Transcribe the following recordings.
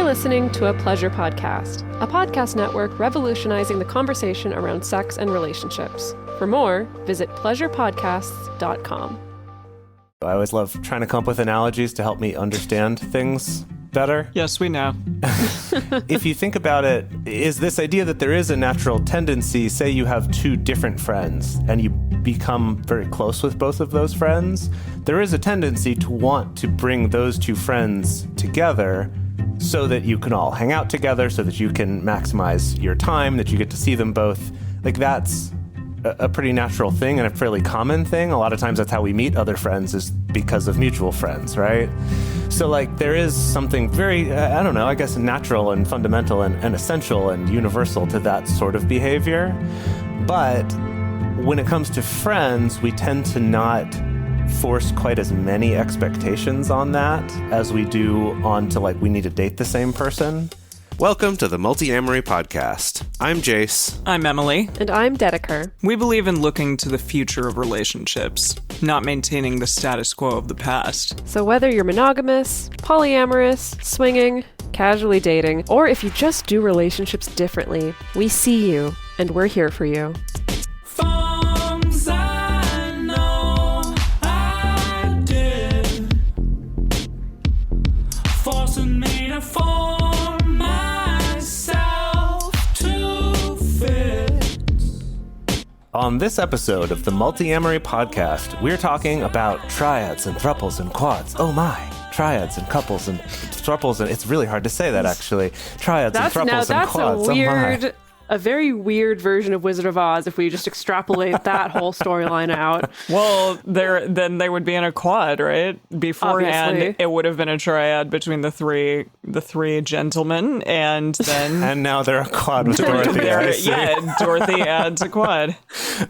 You're listening to a pleasure podcast, a podcast network revolutionizing the conversation around sex and relationships. For more, visit pleasurepodcasts.com. I always love trying to come up with analogies to help me understand things better. Yes, we know. If you think about it, is this idea that there is a natural tendency, say you have two different friends and you become very close with both of those friends, there is a tendency to want to bring those two friends together so that you can all hang out together, so that you can maximize your time, that you get to see them both. Like, that's a pretty natural thing and a fairly common thing. A lot of times that's how we meet other friends, is because of mutual friends, right? So like there is something very, I don't know, I guess natural and fundamental and essential and universal to that sort of behavior. But when it comes to friends, we tend to not force quite as many expectations on that as we do on to like we need to date the same person. Welcome to the Multiamory podcast. I'm Jace. I'm Emily. And I'm Dedeker. We believe in looking to the future of relationships, not maintaining the status quo of the past. So whether you're monogamous, polyamorous, swinging, casually dating, or if you just do relationships differently, we see you and we're here for you. On this episode of the Multiamory podcast, we're talking about triads and throuples and quads. Oh my, triads and couples and throuples, and it's really hard to say that actually. Triads and throuples and quads. A very weird version of Wizard of Oz if we just extrapolate that whole storyline out. Well, then they would be in a quad, right? Beforehand, Obviously. It would have been a triad between the three gentlemen, and then and now they're a quad with Dorothy. Yeah, Dorothy adds a quad.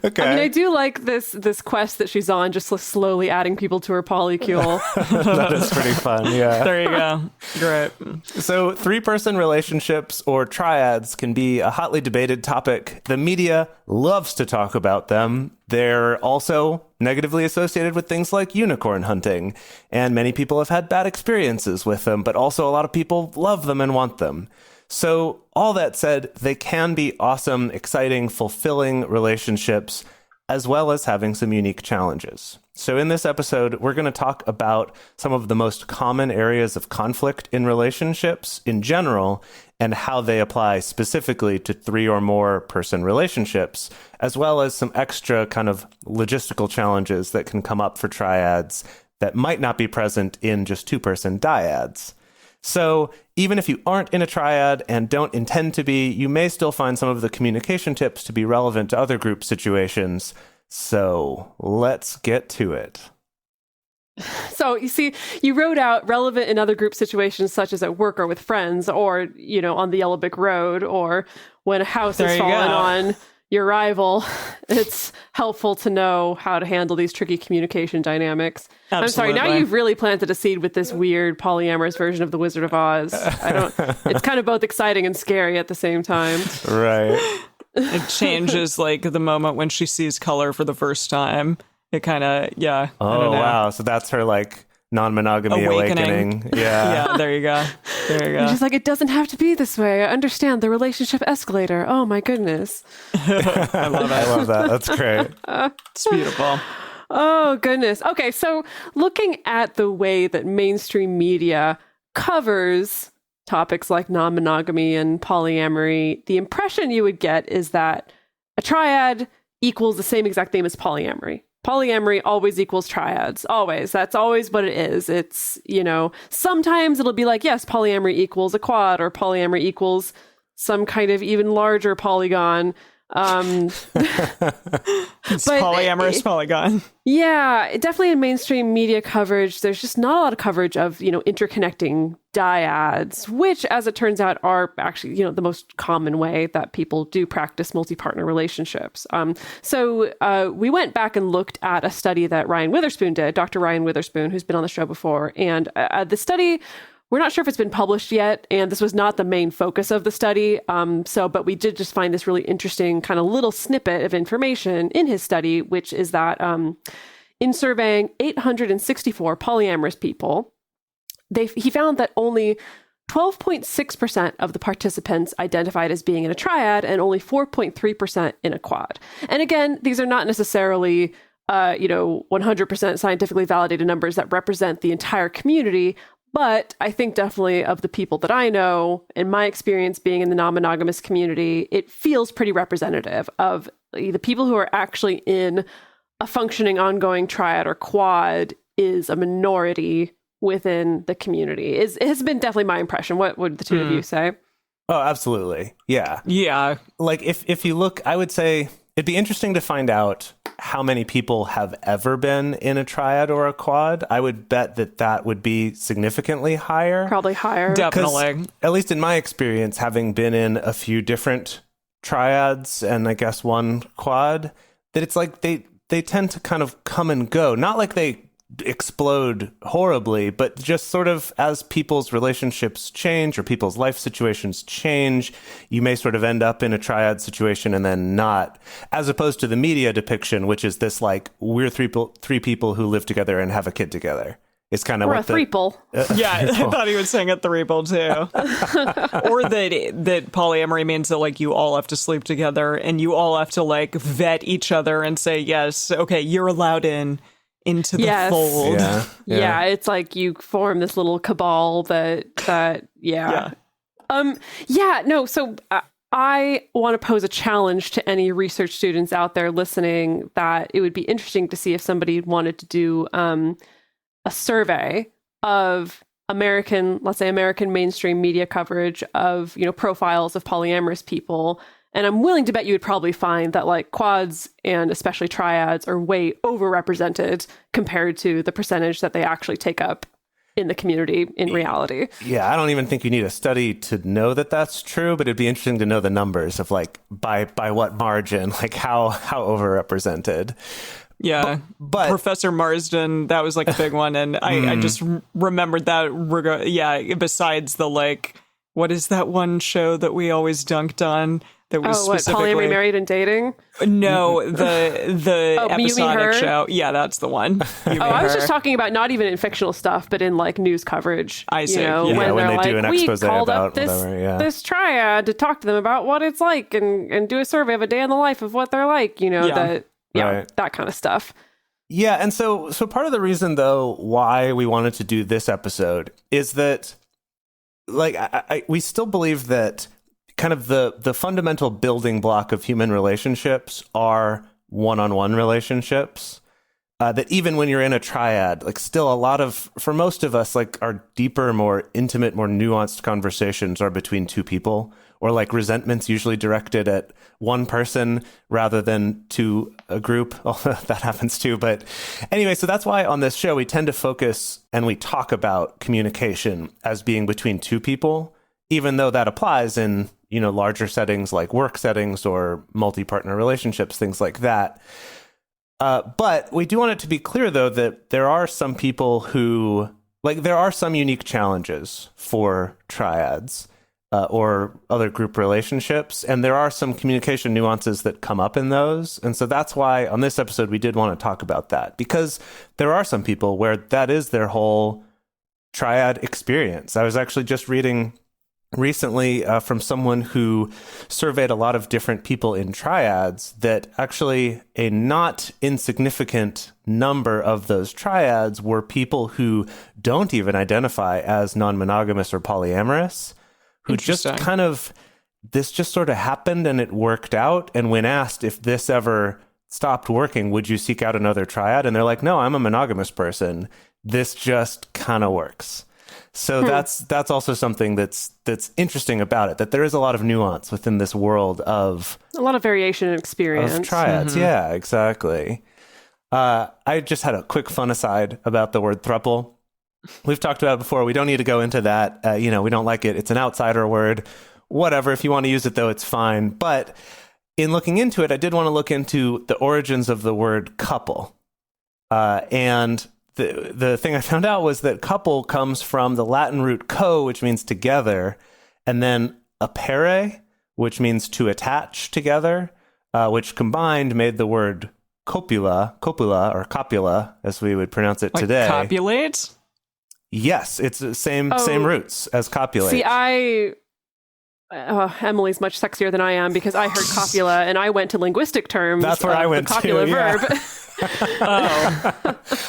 Okay. I mean, I do like this quest that she's on, just slowly adding people to her polycule. That is pretty fun, yeah. There you go. Great. So three-person relationships or triads can be a hotly debated topic. The media loves to talk about them. They're also negatively associated with things like unicorn hunting, and many people have had bad experiences with them, but also a lot of people love them and want them. So all that said, they can be awesome, exciting, fulfilling relationships, as well as having some unique challenges. So in this episode, we're going to talk about some of the most common areas of conflict in relationships in general, and how they apply specifically to three or more person relationships, as well as some extra kind of logistical challenges that can come up for triads that might not be present in just two-person dyads. So even if you aren't in a triad and don't intend to be, you may still find some of the communication tips to be relevant to other group situations. So let's get to it. So you see, you wrote out relevant in other group situations such as at work or with friends, or, you know, on the Yellow Brick Road, or when a house has fallen on your rival. It's helpful to know how to handle these tricky communication dynamics. Absolutely. I'm sorry, now you've really planted a seed with this weird polyamorous version of the Wizard of Oz. It's kind of both exciting and scary at the same time. Right. It changes like the moment when she sees color for the first time. It kind of, yeah. Oh, wow. So that's her like non-monogamy awakening. Yeah. Yeah, there you go. And she's like, it doesn't have to be this way. I understand the relationship escalator. Oh my goodness. I love it. I love that. That's great. It's beautiful. Oh goodness. Okay, so looking at the way that mainstream media covers topics like non-monogamy and polyamory, the impression you would get is that a triad equals the same exact thing as polyamory. Polyamory always equals triads. Always. That's always what it is. It's, you know, sometimes it'll be like, yes, polyamory equals a quad, or polyamory equals some kind of even larger polygon. It's polyamorous polygon. Yeah, definitely in mainstream media coverage, there's just not a lot of coverage of, you know, interconnecting dyads, which, as it turns out, are actually, you know, the most common way that people do practice multi-partner relationships. So we went back and looked at a study that Ryan Witherspoon did, Dr. Ryan Witherspoon, who's been on the show before. And the study, we're not sure if it's been published yet, and this was not the main focus of the study. But we did just find this really interesting kind of little snippet of information in his study, which is that in surveying 864 polyamorous people, he found that only 12.6% of the participants identified as being in a triad and only 4.3% in a quad. And again, these are not necessarily 100% scientifically validated numbers that represent the entire community. But I think definitely of the people that I know, in my experience being in the non-monogamous community, it feels pretty representative of the people who are actually in a functioning, ongoing triad or quad is a minority within the community. It has been definitely my impression. What would the two of you say? Oh, absolutely. Yeah. Yeah. Like if you look, I would say it'd be interesting to find out how many people have ever been in a triad or a quad. I would bet that would be significantly higher. Probably higher. Definitely. At least in my experience, having been in a few different triads and I guess one quad, that it's like they tend to kind of come and go. Not like they explode horribly, but just sort of as people's relationships change or people's life situations change, you may sort of end up in a triad situation and then not, as opposed to the media depiction, which is this like we're three people who live together and have a kid together. It's kind of what a threeple. Yeah, I thought he was saying a threeple too. Or that polyamory means that like you all have to sleep together and you all have to like vet each other and say, yes, okay, you're allowed into the fold. Yeah, it's like you form this little cabal that so I want to pose a challenge to any research students out there listening that it would be interesting to see if somebody wanted to do a survey of American mainstream media coverage of, profiles of polyamorous people. And I'm willing to bet you would probably find that like quads and especially triads are way overrepresented compared to the percentage that they actually take up in the community in reality. Yeah, I don't even think you need a study to know that that's true, but it'd be interesting to know the numbers of like by what margin, like how overrepresented. Yeah, but Professor Marsden, that was like a big one. And I just remembered that. Besides the like, what is that one show that we always dunked on? That was specifically Polyamory, Married and Dating? No, the episodic show. Yeah, that's the one. I was just talking about not even in fictional stuff, but in like news coverage. I see. When they do an expose we called about up this whatever, this triad to talk to them about what it's like and do a survey of a day in the life of what they're like. That kind of stuff. Yeah, and so part of the reason though why we wanted to do this episode is that like we still believe that kind of the fundamental building block of human relationships are one-on-one relationships. That even when you're in a triad, like still a lot of, for most of us, like our deeper, more intimate, more nuanced conversations are between two people, or like resentment's usually directed at one person rather than to a group. Although that happens too. But anyway, so that's why on this show, we tend to focus and we talk about communication as being between two people, even though that applies in, larger settings like work settings or multi-partner relationships, things like that. But we do want it to be clear, though, that there are some people who, like, there are some unique challenges for triads or other group relationships, and there are some communication nuances that come up in those. And so that's why on this episode, we did want to talk about that, because there are some people where that is their whole triad experience. I was actually just reading recently from someone who surveyed a lot of different people in triads that actually a not insignificant number of those triads were people who don't even identify as non-monogamous or polyamorous, who just kind of, this just sort of happened and it worked out. And when asked if this ever stopped working, would you seek out another triad? And they're like, no, I'm a monogamous person. This just kind of works. So that's also something that's interesting about it, that there is a lot of nuance within this world of a lot of variation in experience of triads. Mm-hmm. Yeah, exactly. I just had a quick fun aside about the word throuple. We've talked about it before. We don't need to go into that. We don't like it. It's an outsider word. Whatever. If you want to use it, though, it's fine. But in looking into it, I did want to look into the origins of the word couple. And the thing I found out was that couple comes from the Latin root co, which means together, and then apere, which means to attach together, which combined made the word copula, or copula, as we would pronounce it like today. Copulate? Yes, it's the same roots as copulate. See, Emily's much sexier than I am because I heard copula and I went to linguistic terms. That's where I went the copula to, yeah. verb.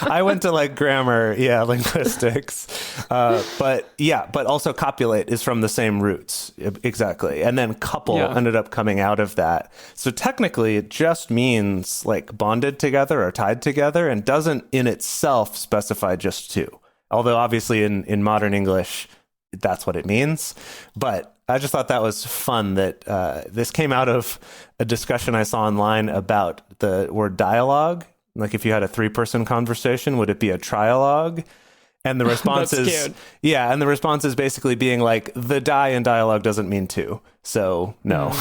I went to like grammar, linguistics. But also copulate is from the same roots. Exactly. And then couple ended up coming out of that. So technically it just means like bonded together or tied together and doesn't in itself specify just two. Although obviously in modern English, that's what it means. But I just thought that was fun that this came out of a discussion I saw online about the word dialogue. Like if you had a 3-person conversation, would it be a trialogue? And the response is, cute. Yeah. And the response is basically being like, the die in dialogue doesn't mean two. So no.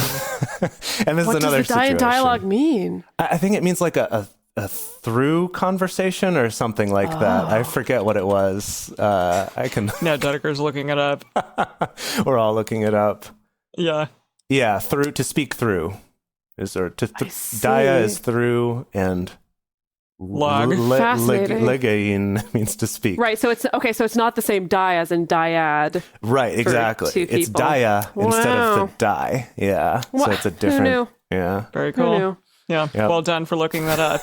And this What is another does the die in situation. dialogue mean? I think it means like a through conversation or something like that. I forget what it was. I can. Now Dedeker's looking it up. We're all looking it up. Yeah. Yeah, through to speak through is or to see. dia is through and Log. Fascinating. legain means to speak. Right. So it's okay. So it's not the same die as in dyad. Right. Exactly. two It's people. dia instead of Wow. the die. Yeah. So it's a Who different. knew? Yeah. Very Who cool. knew? Yeah, Yep. well done for looking that up.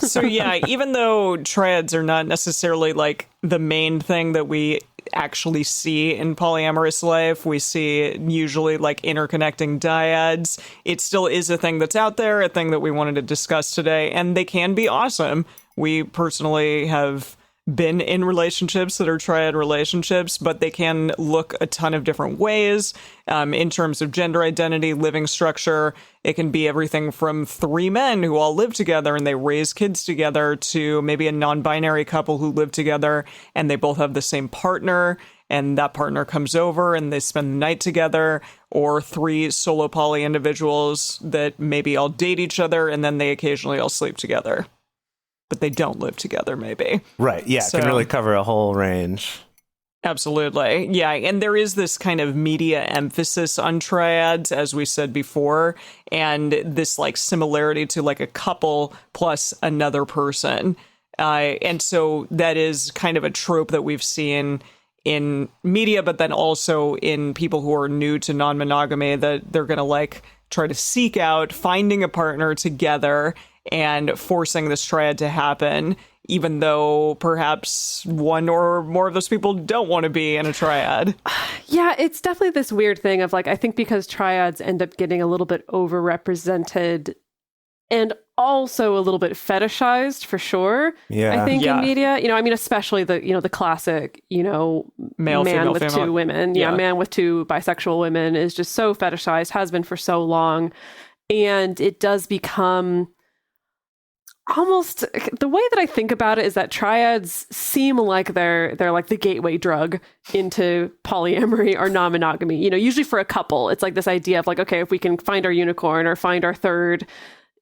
So yeah, even though triads are not necessarily like the main thing that we actually see in polyamorous life, we see usually like interconnecting dyads. It still is a thing that's out there, a thing that we wanted to discuss today, and they can be awesome. We personally have been in relationships that are triad relationships, but they can look a ton of different ways in terms of gender identity, living structure. It can be everything from 3 men who all live together and they raise kids together to maybe a non-binary couple who live together and they both have the same partner and that partner comes over and they spend the night together, or 3 solo poly individuals that maybe all date each other and then they occasionally all sleep together. But they don't live together, maybe. Right. Yeah. It can really cover a whole range. Absolutely. Yeah. And there is this kind of media emphasis on triads, as we said before, and this like similarity to like a couple plus another person. And so that is kind of a trope that we've seen in media, but then also in people who are new to non-monogamy, that they're going to like try to seek out finding a partner together and forcing this triad to happen, even though perhaps one or more of those people don't want to be in a triad. Yeah, it's definitely this weird thing of like, I think because triads end up getting a little bit overrepresented and also a little bit fetishized for sure. Yeah. I think Yeah. in media, I mean, especially the classic, Male, man female, with female. 2 women. Yeah. Yeah, man with 2 bisexual women is just so fetishized, has been for so long. And it does become almost the way that I think about it is that triads seem like they're like the gateway drug into polyamory or non-monogamy. Usually for a couple, it's like this idea of like, okay, if we can find our unicorn or find our third,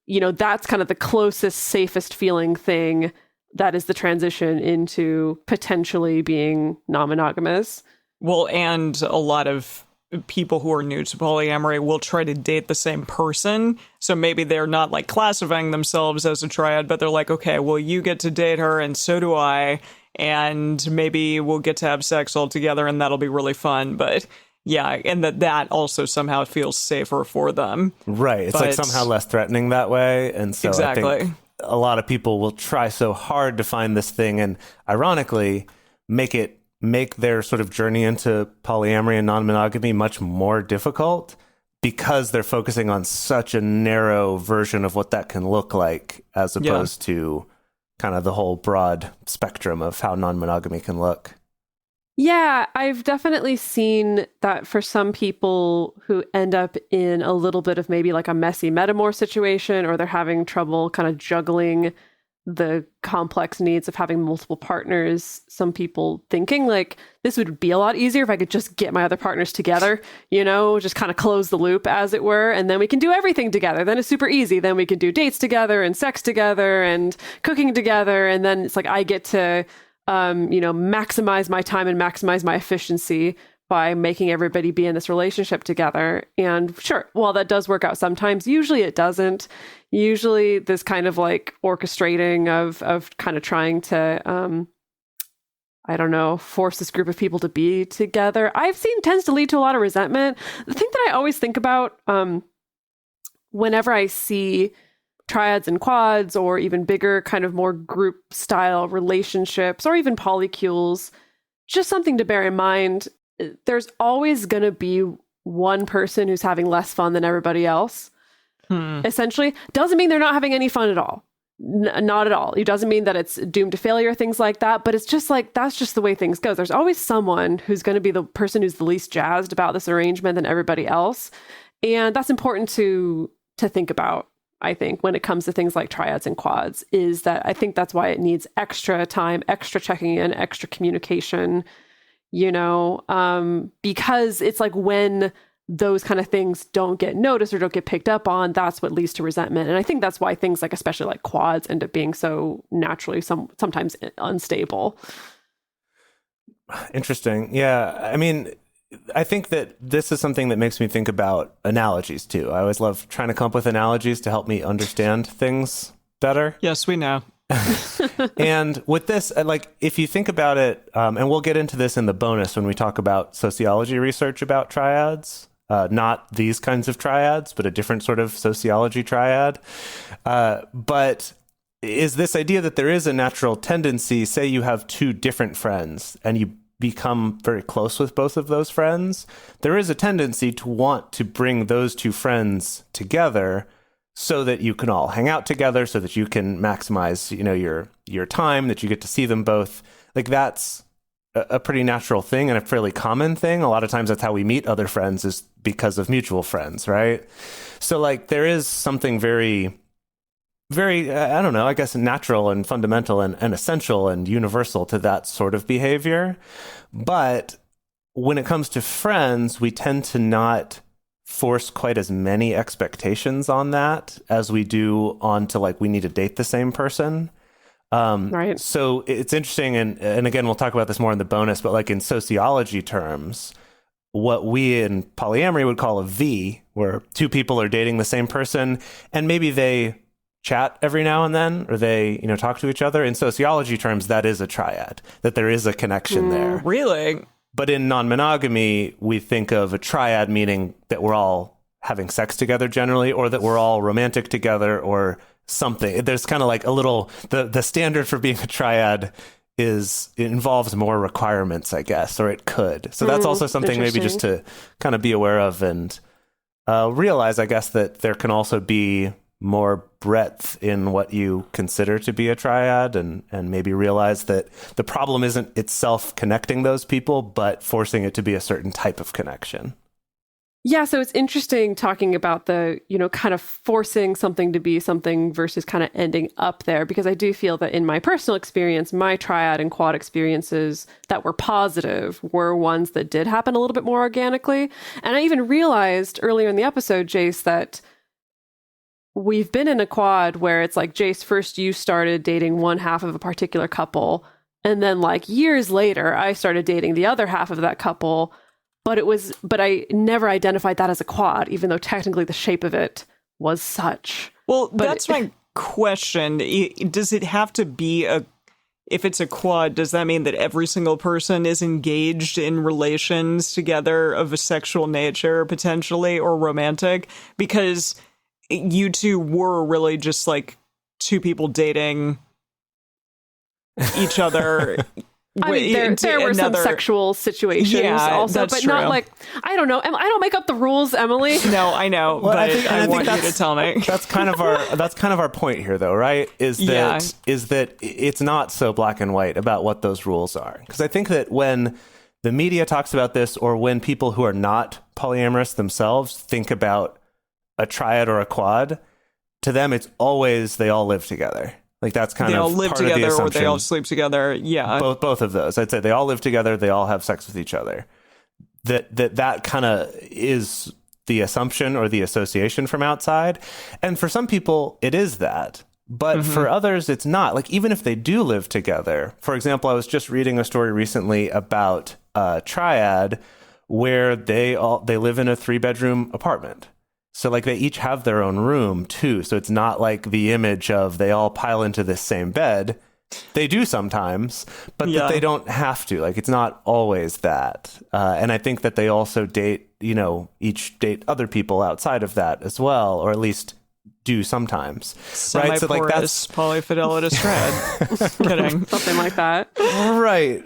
that's kind of the closest, safest feeling thing that is the transition into potentially being non-monogamous. Well, and a lot of people who are new to polyamory will try to date the same person. So maybe they're not like classifying themselves as a triad, but they're like, okay, well, you get to date her and so do I. And maybe we'll get to have sex all together and that'll be really fun. But yeah, and that also somehow feels safer for them. Right. It's like But- somehow less threatening that way. And so I Exactly. think a lot of people will try so hard to find this thing and ironically make their sort of journey into polyamory and non-monogamy much more difficult because they're focusing on such a narrow version of what that can look like as opposed to kind of the whole broad spectrum of how non-monogamy can look. Yeah, I've definitely seen that for some people who end up in a little bit of maybe like a messy metamor situation, or they're having trouble kind of juggling the complex needs of having multiple partners. Some people thinking like this would be a lot easier if I could just get my other partners together, just kind of close the loop as it were. And then we can do everything together. Then it's super easy. Then we can do dates together and sex together and cooking together. And then it's like, I get to, maximize my time and maximize my efficiency by making everybody be in this relationship together. And sure, while that does work out sometimes, usually it doesn't. Usually this kind of like orchestrating of kind of trying to, I don't know, force this group of people to be together, I've seen tends to lead to a lot of resentment. The thing that I always think about whenever I see triads and quads, or even bigger kind of more group style relationships, or even polycules, just something to bear in mind. There's always going to be one person who's having less fun than everybody else. Essentially, doesn't mean they're not having any fun at all. Not at all. It doesn't mean that it's doomed to failure, things like that. But it's just like, that's just the way things go. There's always someone who's going to be the person who's the least jazzed about this arrangement than everybody else. And that's important to think about, I think, when it comes to things like triads and quads, is that I think that's why it needs extra time, extra checking in, extra communication, because it's like when those kind of things don't get noticed or don't get picked up on, that's what leads to resentment. And I think that's why things like, especially like quads, end up being so naturally sometimes unstable. Interesting. Yeah. I mean, I think that this is something that makes me think about analogies too. I always love trying to come up with analogies to help me understand things better. Yes, we know. And with this, like, if you think about it, and we'll get into this in the bonus when we talk about sociology research about triads, not these kinds of triads, but a different sort of sociology triad. But is this idea that there is a natural tendency, say you have two different friends and you become very close with both of those friends, there is a tendency to want to bring those two friends together so that you can all hang out together, so that you can maximize, your time, that you get to see them both. Like, that's a pretty natural thing and a fairly common thing. A lot of times that's how we meet other friends, is because of mutual friends, right? So like, there is something very, very, I don't know, I guess natural and fundamental and essential and universal to that sort of behavior. But when it comes to friends, we tend to not force quite as many expectations on that as we do on to like, we need to date the same person. Right. So it's interesting. And again, we'll talk about this more in the bonus, but like in sociology terms, what we in polyamory would call a V, where two people are dating the same person and maybe they chat every now and then, or they, talk to each other. In sociology terms, that is a triad, that there is a connection there. Really? But in non-monogamy, we think of a triad meaning that we're all having sex together generally, or that we're all romantic together or something. There's kind of like a little, the standard for being a triad it involves more requirements, I guess, or it could. So that's also something maybe just to kind of be aware of and realize, I guess, that there can also be more breadth in what you consider to be a triad, and maybe realize that the problem isn't itself connecting those people, but forcing it to be a certain type of connection. Yeah, so it's interesting talking about the, kind of forcing something to be something versus kind of ending up there, because I do feel that in my personal experience, my triad and quad experiences that were positive were ones that did happen a little bit more organically. And I even realized earlier in the episode, Jace, that we've been in a quad where it's like, Jace, first you started dating one half of a particular couple, and then like years later, I started dating the other half of that couple. But I never identified that as a quad, even though technically the shape of it was such. Well, that's my question. Does it have to be if it's a quad, does that mean that every single person is engaged in relations together of a sexual nature, potentially, or romantic? Because you two were really just like two people dating each other. I mean, there were some sexual situations also, but true. Not like, I don't know. I don't make up the rules, Emily. No, I know, well, but I want you to tell me. That's kind of our point here, though, right? Is that it's not so black and white about what those rules are. Because I think that when the media talks about this, or when people who are not polyamorous themselves think about a triad or a quad, to them it's always they all live together. Like, that's kind of they all live part together, of the or they all sleep together. Yeah, both of those. I'd say they all live together. They all have sex with each other. That kind of is the assumption or the association from outside. And for some people, it is that. But for others, it's not. Like, even if they do live together. For example, I was just reading a story recently about a triad where they live in a 3-bedroom apartment. So like, they each have their own room too. So it's not like the image of they all pile into this same bed. they do sometimes, but Yeah. that they don't have to. Like, it's not always that. And I think that they also date, each date other people outside of that as well, or at least do sometimes. Right? So like that's polyfidelitous triad. Kidding. Something like that.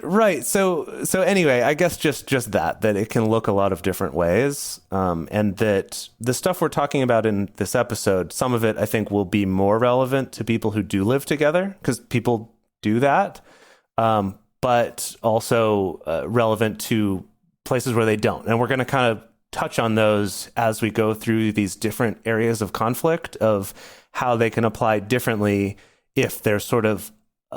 right. So anyway, I guess just that it can look a lot of different ways, and that the stuff we're talking about in this episode, some of it I think will be more relevant to people who do live together, because people do that, but also relevant to places where they don't. And we're going to kind of touch on those as we go through these different areas of conflict, of how they can apply differently if there's sort of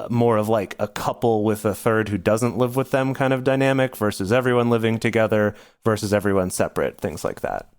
more of like a couple with a third who doesn't live with them kind of dynamic versus everyone living together versus everyone separate, things like that.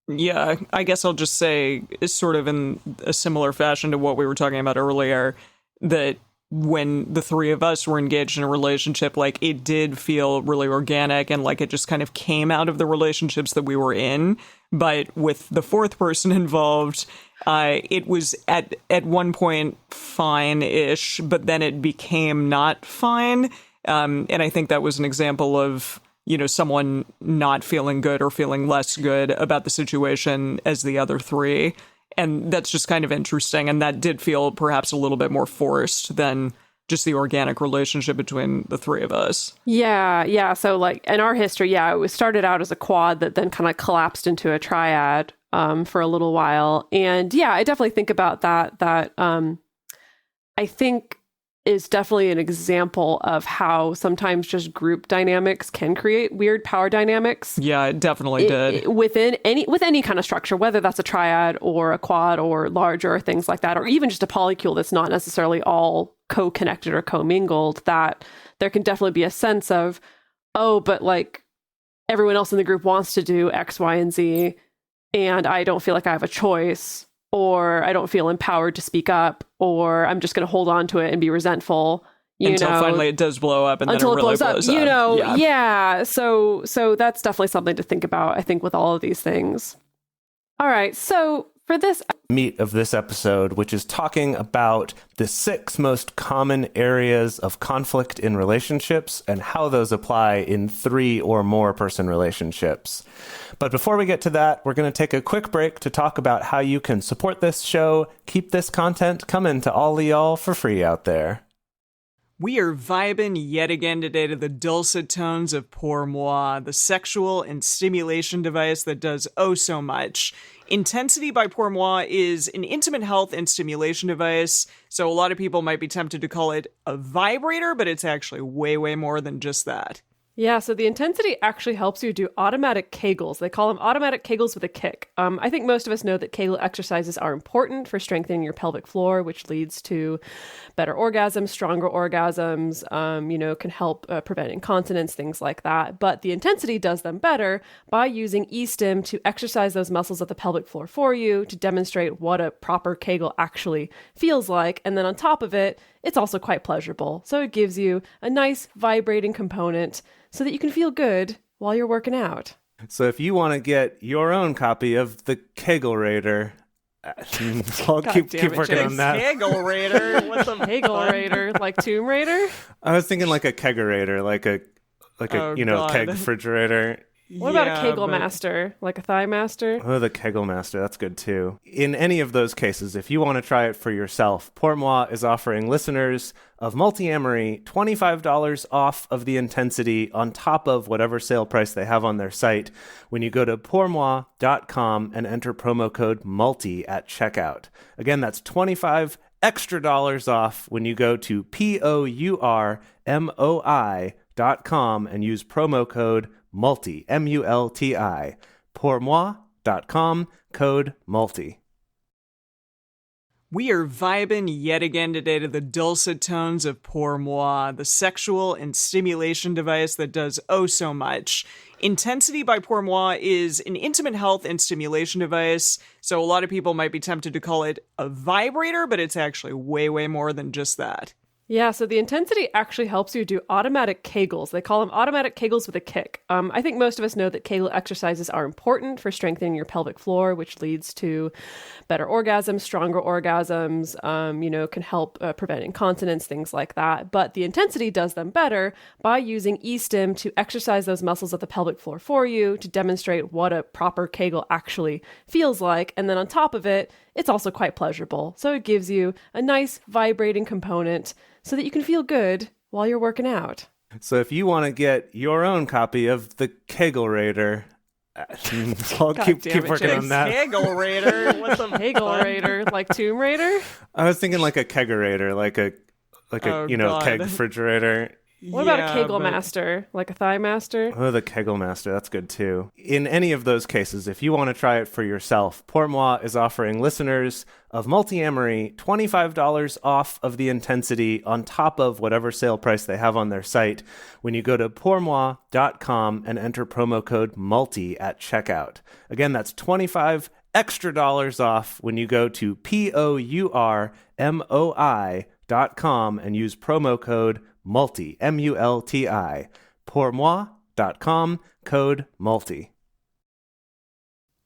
Yeah, I guess I'll just say, is sort of in a similar fashion to what we were talking about earlier, that when the three of us were engaged in a relationship, like, it did feel really organic and like it just kind of came out of the relationships that we were in. But with the fourth person involved, it was at one point fine-ish, but then it became not fine. And I think that was an example of, someone not feeling good or feeling less good about the situation as the other three. And that's just kind of interesting. And that did feel perhaps a little bit more forced than just the organic relationship between the three of us. Yeah. So like in our history, it was started out as a quad that then kind of collapsed into a triad for a little while. And yeah, I definitely think about that I think is definitely an example of how sometimes just group dynamics can create weird power dynamics. Yeah, it definitely did. With any kind of structure, whether that's a triad or a quad or larger or things like that, or even just a polycule that's not necessarily all co-connected or co-mingled, that there can definitely be a sense of, oh, but like everyone else in the group wants to do X, Y, and Z, and I don't feel like I have a choice, or I don't feel empowered to speak up, or I'm just going to hold on to it and be resentful. Until finally it does blow up, and until then it really blows blows up. Yeah. So that's definitely something to think about, I think, with all of these things. All right. So for this meat of this episode, which is talking about the 6 most common areas of conflict in relationships and how those apply in 3 or more person relationships. But before we get to that, we're going to take a quick break to talk about how you can support this show, keep this content coming to all of y'all for free out there. We are vibing yet again today to the dulcet tones of Pour Moi, the sexual and stimulation device that does oh so much. Intensity by Pour Moi is an intimate health and stimulation device, so a lot of people might be tempted to call it a vibrator, but it's actually way, way more than just that. Yeah, so the intensity actually helps you do automatic Kegels. They call them automatic Kegels with a kick. I think most of us know that Kegel exercises are important for strengthening your pelvic floor, which leads to better orgasms, stronger orgasms, can help prevent incontinence, things like that. But the intensity does them better by using E-stim to exercise those muscles of the pelvic floor for you, to demonstrate what a proper Kegel actually feels like. And then on top of it, it's also quite pleasurable. So it gives you a nice vibrating component so that you can feel good while you're working out. So if you want to get your own copy of the Kegel-rator, I'll keep working on that. Kegel-rator? What the Kegel-rator? Like Tomb Raider? I was thinking like a Kegerator, like a God. keg refrigerator. What about a Kegel Master? Like a Thigh Master? Oh, the Kegel Master. That's good, too. In any of those cases, if you want to try it for yourself, Pour Moi is offering listeners of Multiamory $25 off of the intensity on top of whatever sale price they have on their site when you go to pourmoi.com and enter promo code MULTI at checkout. Again, that's $25 extra off when you go to pourmoi.com and use promo code MULTI, MULTI, pourmoi.com, code MULTI. We are vibing yet again today to the dulcet tones of Pour Moi, the sexual and stimulation device that does oh so much. Intensity by Pour Moi is an intimate health and stimulation device, so a lot of people might be tempted to call it a vibrator, but it's actually way, way more than just that. Yeah, so the intensity actually helps you do automatic Kegels. They call them automatic Kegels with a kick. I think most of us know that Kegel exercises are important for strengthening your pelvic floor, which leads to better orgasms, stronger orgasms, can help prevent incontinence, things like that. But the intensity does them better by using E-stim to exercise those muscles of the pelvic floor for you to demonstrate what a proper Kegel actually feels like. And then on top of it, it's also quite pleasurable. So it gives you a nice vibrating component so that you can feel good while you're working out. So if you want to get your own copy of the Kegel-rator, I'll keep working on that. Kegel Raider. What's a Kegel Raider, like Tomb Raider? I was thinking like a Kegerator, like a God. keg refrigerator. What about a Kegel Master, like a Thigh Master? Oh, the Kegel Master, that's good too. In any of those cases, if you want to try it for yourself, Pour Moi is offering listeners of Multiamory $25 off of the intensity on top of whatever sale price they have on their site when you go to pourmoi.com and enter promo code MULTI at checkout. Again, that's $25 extra off when you go to pourmoi.com and use promo code MULTI, M-U-L-T-I, pourmoi.com, code MULTI.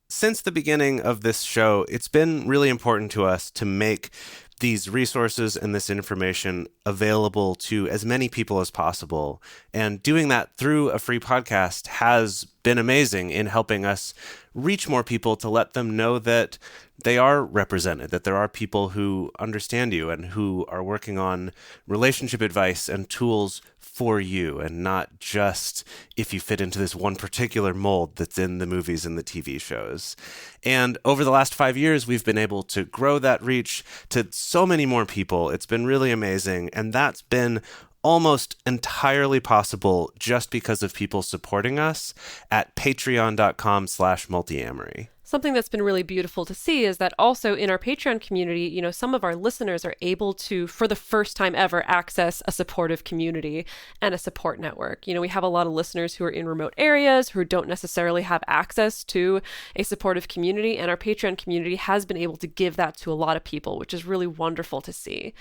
Since the beginning of this show, it's been really important to us to make these resources and this information available to as many people as possible. And doing that through a free podcast has been amazing in helping us reach more people to let them know that they are represented, that there are people who understand you and who are working on relationship advice and tools for you, and not just if you fit into this one particular mold that's in the movies and the TV shows. And over the last 5 years, we've been able to grow that reach to so many more people. It's been really amazing. And that's been almost entirely possible just because of people supporting us at patreon.com/multiamory. Something that's been really beautiful to see is that also in our Patreon community, some of our listeners are able to, for the first time ever, access a supportive community and a support network. We have a lot of listeners who are in remote areas who don't necessarily have access to a supportive community, and our Patreon community has been able to give that to a lot of people, which is really wonderful to see.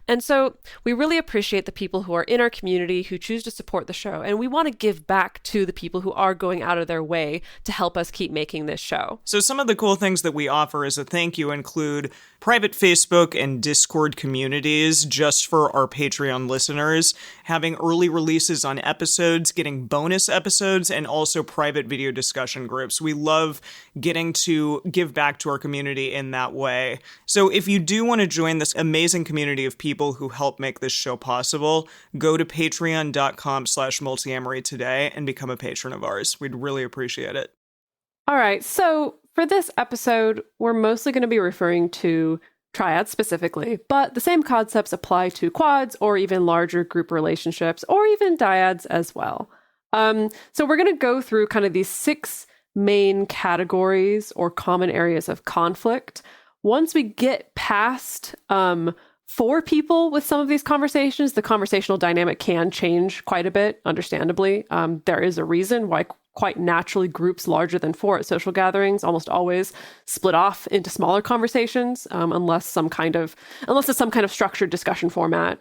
And so we really appreciate the people who are in our community who choose to support the show, and we want to give back to the people who are going out of their way to help us keep making this show. So some of the cool things that we offer as a thank you include private Facebook and Discord communities just for our Patreon listeners, having early releases on episodes, getting bonus episodes, and also private video discussion groups. We love getting to give back to our community in that way. So if you do want to join this amazing community of people who help make this show possible, go to patreon.com/multiamory today and become a patron of ours. We'd really appreciate it. All right, so for this episode, we're mostly going to be referring to triads specifically, but the same concepts apply to quads or even larger group relationships or even dyads as well. So we're going to go through kind of these 6 main categories or common areas of conflict. Once we get past 4 people with some of these conversations, the conversational dynamic can change quite a bit, understandably. There is a reason why quite naturally groups larger than 4 at social gatherings almost always split off into smaller conversations, unless it's some kind of structured discussion format.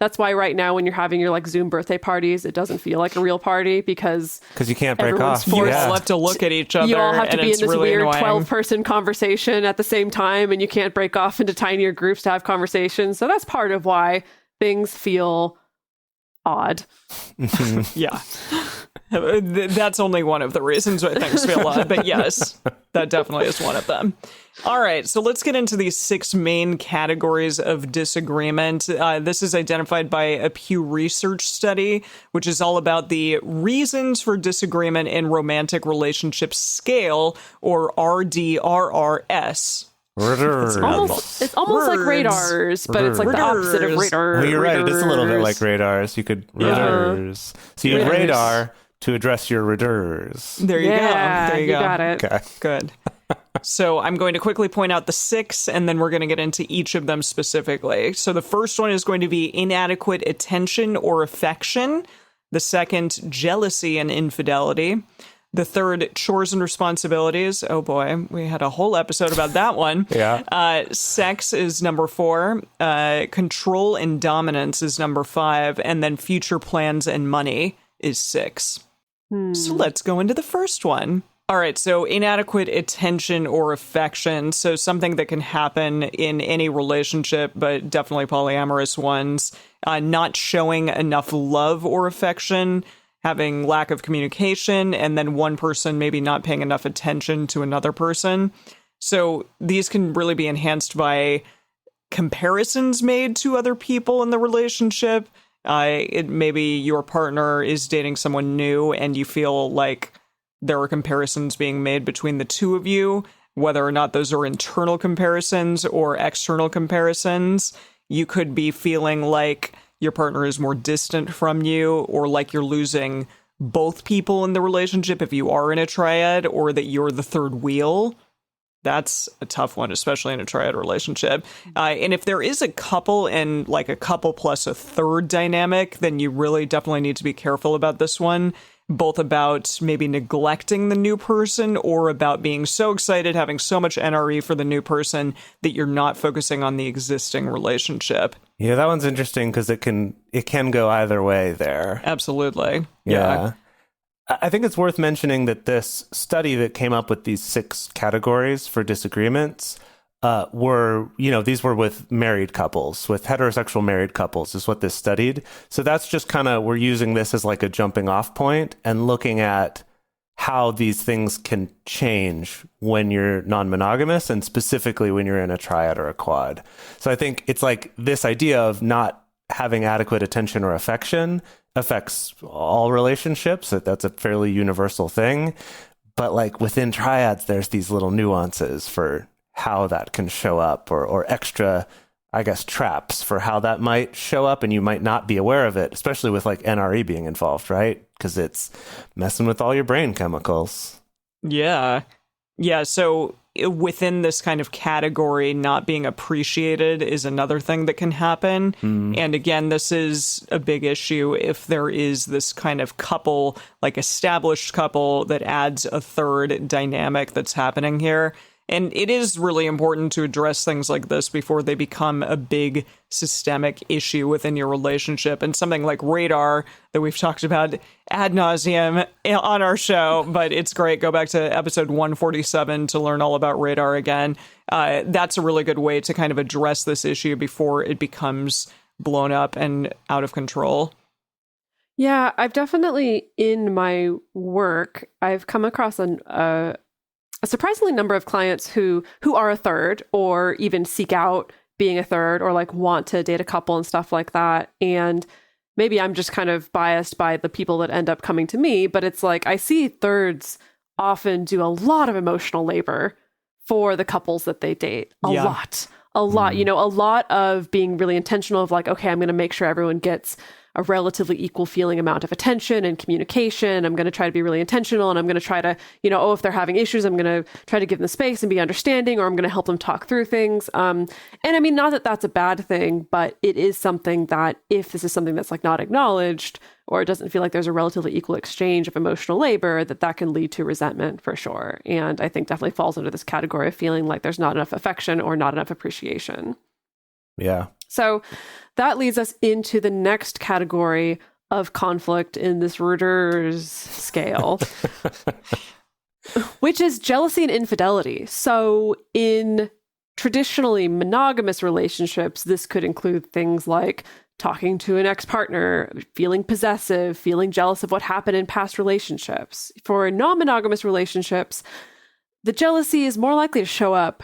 That's why right now when you're having your Zoom birthday parties, it doesn't feel like a real party because you can't break off. You all have to look at each other. You all have to be in this really weird annoying 12-person conversation at the same time, and you can't break off into tinier groups to have conversations. So that's part of why things feel odd. Yeah. That's only one of the reasons why things feel odd, but yes, that definitely is one of them. All right, so let's get into these 6 main categories of disagreement. This is identified by a Pew Research study, which is all about the reasons for disagreement in romantic relationships scale, or RDRRS. It's almost like radars, but it's like the opposite of radar. Well, you're right. It is a little bit like radars. You could radars. So you radar to address your radars. There you go. There you go. Got it. Okay. Good. So I'm going to quickly point out the 6, and then we're going to get into each of them specifically. So the first one is going to be inadequate attention or affection. The second, jealousy and infidelity. The third, chores and responsibilities. Oh boy, we had a whole episode about that one. Yeah. Sex is number 4. Control and dominance is number 5. And then future plans and money is 6. So let's go into the first one. All right, so inadequate attention or affection. So something that can happen in any relationship, but definitely polyamorous ones. Not showing enough love or affection, having lack of communication, and then one person maybe not paying enough attention to another person. So these can really be enhanced by comparisons made to other people in the relationship. Maybe your partner is dating someone new and you feel like there are comparisons being made between the two of you, whether or not those are internal comparisons or external comparisons. You could be feeling like your partner is more distant from you, or like you're losing both people in the relationship if you are in a triad, or that you're the third wheel. That's a tough one, especially in a triad relationship. And if there is a couple and like a couple plus a third dynamic, then you really definitely need to be careful about this one, both about maybe neglecting the new person or about being so excited, having so much NRE for the new person that you're not focusing on the existing relationship. Yeah, that one's interesting because it can go either way there. Absolutely. Yeah. I think it's worth mentioning that this study that came up with these 6 categories for disagreements these were with married couples, with heterosexual married couples is what this studied. So that's just kind of, we're using this as like a jumping off point and looking at how these things can change when you're non-monogamous and specifically when you're in a triad or a quad. So I think it's like this idea of not having adequate attention or affection affects all relationships. That's a fairly universal thing. But like within triads, there's these little nuances for how that can show up, or extra, I guess, traps for how that might show up, and you might not be aware of it, especially with like NRE being involved, right? Because it's messing with all your brain chemicals. Yeah. So within this kind of category, not being appreciated is another thing that can happen. And again, this is a big issue if there is this kind of couple, like established couple, that adds a third dynamic that's happening here. And it is really important to address things like this before they become a big systemic issue within your relationship. And something like radar that we've talked about ad nauseum on our show, but it's great. Go back to episode 147 to learn all about radar again. That's a really good way to kind of address this issue before it becomes blown up and out of control. Yeah, I've definitely, in my work, I've come across a surprisingly number of clients who are a third, or even seek out being a third, or like want to date a couple and stuff like that. And maybe I'm just kind of biased by the people that end up coming to me, but it's like I see thirds often do a lot of emotional labor for the couples that they date. A lot, a lot of being really intentional of like, okay, I'm going to make sure everyone gets a relatively equal feeling amount of attention and communication. I'm going to try to be really intentional, and I'm going to try to, if they're having issues, I'm going to try to give them space and be understanding, or I'm going to help them talk through things. And I mean, not that that's a bad thing, but it is something that if this is something that's like not acknowledged, or it doesn't feel like there's a relatively equal exchange of emotional labor, that can lead to resentment for sure. And I think definitely falls into this category of feeling like there's not enough affection or not enough appreciation. Yeah. So that leads us into the next category of conflict in this Reuter's scale, which is jealousy and infidelity. So in traditionally monogamous relationships, this could include things like talking to an ex-partner, feeling possessive, feeling jealous of what happened in past relationships. For non-monogamous relationships, the jealousy is more likely to show up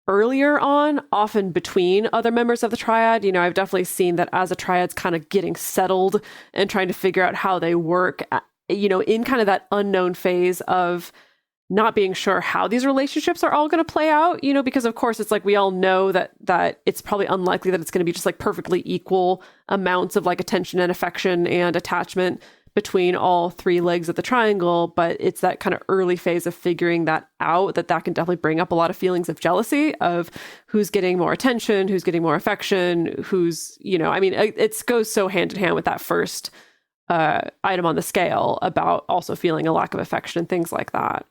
earlier on, often between other members of the triad. I've definitely seen that as a triad's kind of getting settled and trying to figure out how they work, in kind of that unknown phase of not being sure how these relationships are all going to play out, because of course it's like we all know that it's probably unlikely that it's going to be just like perfectly equal amounts of like attention and affection and attachment between all 3 legs of the triangle, but it's that kind of early phase of figuring that out, that can definitely bring up a lot of feelings of jealousy of who's getting more attention, who's getting more affection, who's, it goes so hand in hand with that first item on the scale about also feeling a lack of affection and things like that.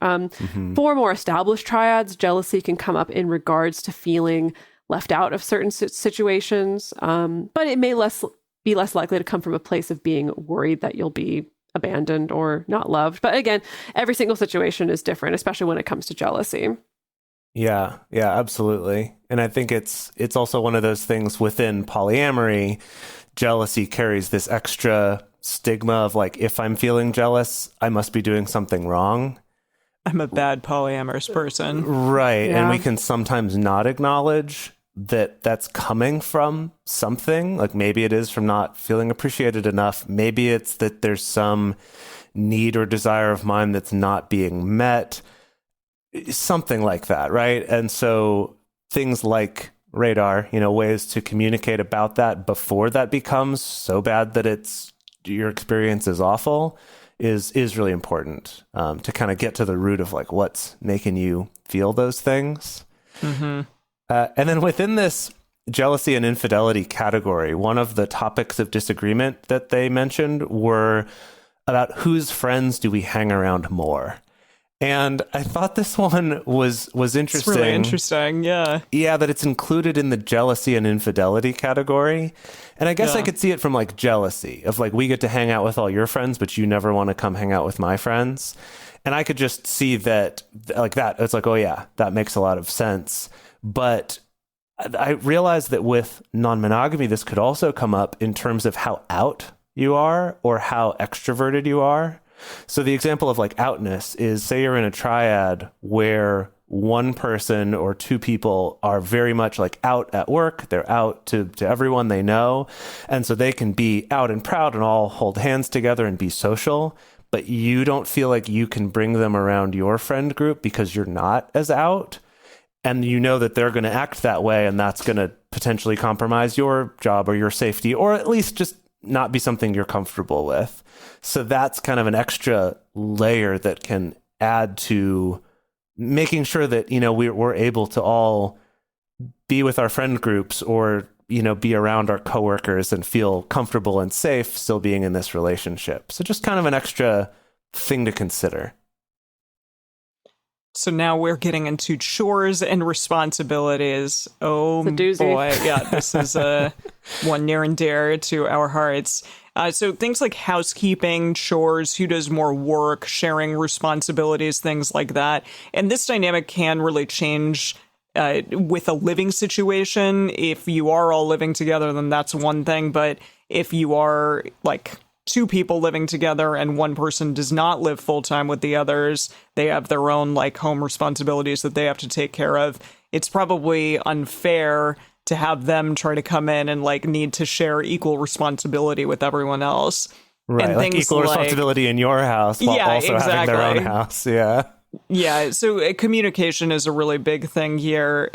For more established triads, jealousy can come up in regards to feeling left out of certain situations, but it may be less likely to come from a place of being worried that you'll be abandoned or not loved. But again, every single situation is different, especially when it comes to jealousy. Yeah, absolutely. And I think it's also one of those things within polyamory. Jealousy carries this extra stigma of like, if I'm feeling jealous, I must be doing something wrong. I'm a bad polyamorous person. Right. Yeah. And we can sometimes not acknowledge that that's coming from something. Like maybe it is from not feeling appreciated enough. Maybe it's that there's some need or desire of mine that's not being met. Something like that, right? And so things like radar, ways to communicate about that before that becomes so bad that your experience is awful is really important to kind of get to the root of like what's making you feel those things. And then within this jealousy and infidelity category, one of the topics of disagreement that they mentioned were about whose friends do we hang around more. And I thought this one was interesting. It's really interesting, yeah. Yeah, that it's included in the jealousy and infidelity category. And I guess I could see it from like jealousy of like, we get to hang out with all your friends, but you never want to come hang out with my friends. And I could just see that like that. It's like, oh yeah, that makes a lot of sense. But I realized that with non-monogamy, this could also come up in terms of how out you are or how extroverted you are. So the example of like outness is, say you're in a triad where one person or two people are very much like out at work. They're out to everyone they know. And so they can be out and proud and all hold hands together and be social. But you don't feel like you can bring them around your friend group because you're not as out. And you know that they're going to act that way, and that's going to potentially compromise your job or your safety, or at least just not be something you're comfortable with. So that's kind of an extra layer that can add to making sure that, we're able to all be with our friend groups or, be around our coworkers and feel comfortable and safe still being in this relationship. So just kind of an extra thing to consider. So now we're getting into chores and responsibilities. Oh, It's a doozy. boy. Yeah, this is one near and dear to our hearts. So things like housekeeping, chores, who does more work, sharing responsibilities, things like that. And this dynamic can really change with a living situation. If you are all living together, then that's one thing. But if you are like two people living together and one person does not live full time with the others, they have their own like home responsibilities that they have to take care of. It's probably unfair to have them try to come in and like need to share equal responsibility with everyone else. Right, and like equal responsibility in your house while also having their own house. Yeah. Yeah, so communication is a really big thing here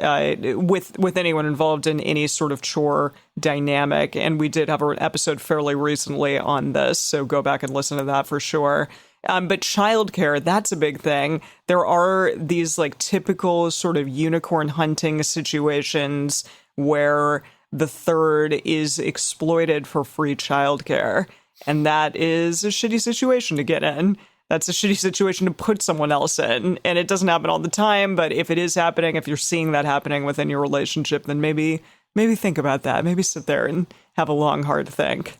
with anyone involved in any sort of chore dynamic. And we did have an episode fairly recently on this, so go back and listen to that for sure. But childcare, that's a big thing. There are these like typical sort of unicorn hunting situations where the third is exploited for free childcare. And that is a shitty situation to get in. That's a shitty situation to put someone else in. And it doesn't happen all the time, but if it is happening, if you're seeing that happening within your relationship, then maybe think about that. Maybe sit there and have a long, hard think.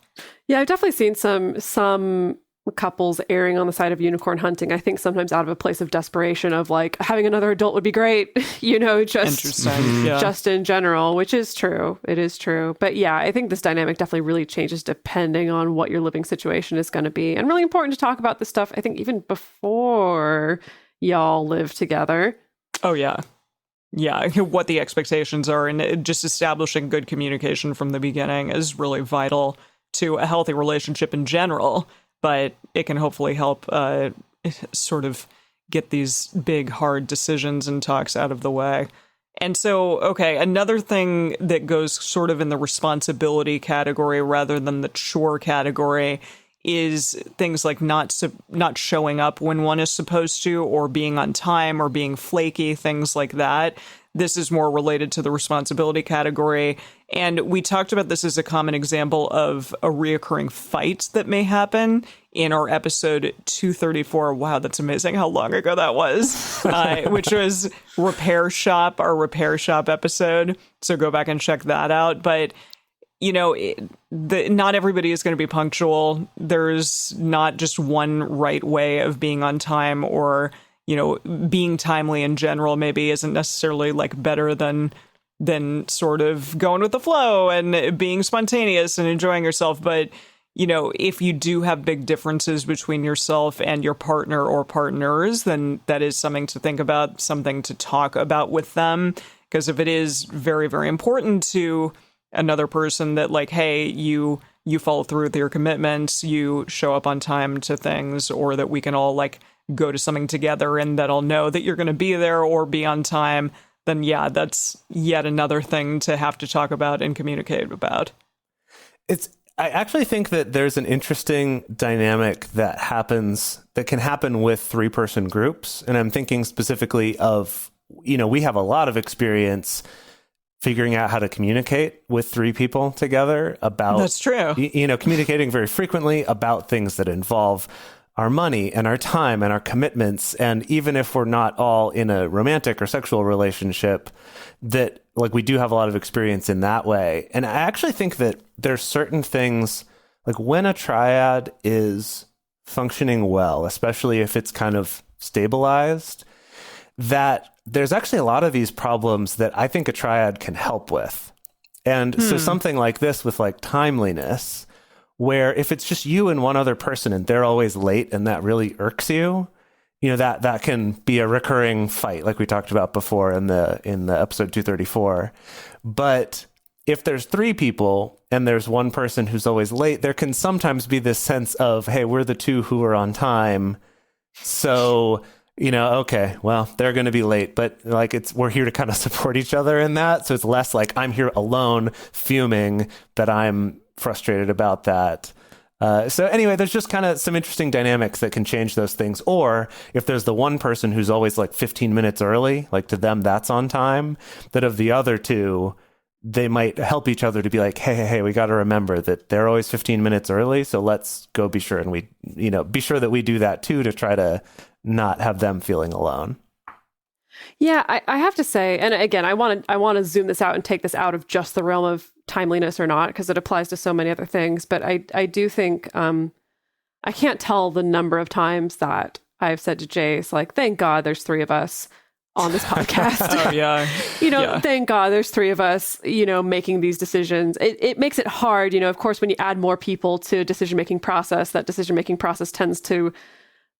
Yeah, I've definitely seen some couples erring on the side of unicorn hunting. I think sometimes out of a place of desperation of like having another adult would be great, just Interesting. Yeah. just in general, which is true. It is true. But yeah, I think this dynamic definitely really changes depending on what your living situation is going to be. And really important to talk about this stuff, I think, even before y'all live together. Oh, yeah. Yeah, what the expectations are, and just establishing good communication from the beginning is really vital to a healthy relationship in general. But it can hopefully help sort of get these big, hard decisions and talks out of the way. And so, okay, another thing that goes sort of in the responsibility category rather than the chore category is things like not showing up when one is supposed to, or being on time, or being flaky, things like that. This is more related to the responsibility category. And we talked about this as a common example of a reoccurring fight that may happen in our episode 234. Wow, that's amazing how long ago that was, which was Repair Shop, our Repair Shop episode. So go back and check that out. But not everybody is going to be punctual. There's not just one right way of being on time, or, being timely in general maybe isn't necessarily like better than sort of going with the flow and being spontaneous and enjoying yourself. But, if you do have big differences between yourself and your partner or partners, then that is something to think about, something to talk about with them. Because if it is very, very important to another person that, like, hey, you follow through with your commitments, you show up on time to things, or that we can all like go to something together and that I'll know that you're going to be there or be on time, then yeah, that's yet another thing to have to talk about and communicate about. I actually think that there's an interesting dynamic that can happen with 3-person groups. And I'm thinking specifically of, we have a lot of experience figuring out how to communicate with 3 people together about, that's true, communicating very frequently about things that involve our money and our time and our commitments. And even if we're not all in a romantic or sexual relationship, that like we do have a lot of experience in that way. And I actually think that there's certain things, like when a triad is functioning well, especially if it's kind of stabilized, that there's actually a lot of these problems that I think a triad can help with. And so something like this with like timeliness, where if it's just you and one other person and they're always late and that really irks you, that can be a recurring fight, like we talked about before in the episode 234. But if there's 3 people and there's one person who's always late, there can sometimes be this sense of, hey, we're the 2 who are on time. So, okay, well, they're going to be late, but like we're here to kind of support each other in that. So it's less like I'm here alone fuming that I'm frustrated about that. So anyway, there's just kind of some interesting dynamics that can change those things. Or if there's the one person who's always like 15 minutes early, like to them, that's on time, that of the other 2, they might help each other to be like, hey, we got to remember that they're always 15 minutes early. So let's go be sure. And be sure that we do that too, to try to not have them feeling alone. Yeah, I have to say, and again, I want to zoom this out and take this out of just the realm of timeliness or not, because it applies to so many other things. But I do think I can't tell the number of times that I've said to Jace, like, thank God there's 3 of us on this podcast. Oh, yeah. Thank God there's 3 of us, making these decisions. It makes it hard, of course, when you add more people to a decision-making process, that decision-making process tends to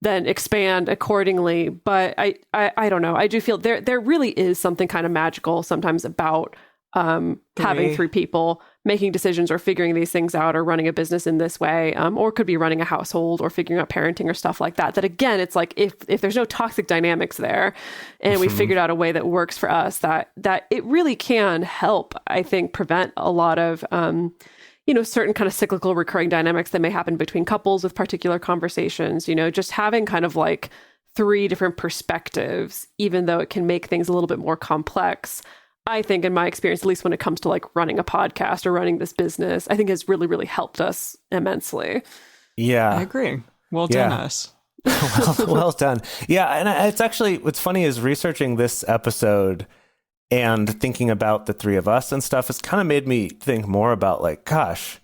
then expand accordingly. But I don't know. I do feel there really is something kind of magical sometimes about having 3 people making decisions or figuring these things out or running a business in this way, or could be running a household or figuring out parenting or stuff like that. That again, it's like if there's no toxic dynamics there and we figured out a way that works for us, that it really can help, I think, prevent a lot of certain kind of cyclical recurring dynamics that may happen between couples with particular conversations, just having kind of like 3 different perspectives, even though it can make things a little bit more complex. I think in my experience, at least when it comes to like running a podcast or running this business, I think has really, really helped us immensely. Yeah. I agree. Well done, us. well done. Yeah. And it's actually, what's funny is researching this episode and thinking about the 3 of us and stuff has kind of made me think more about like, gosh,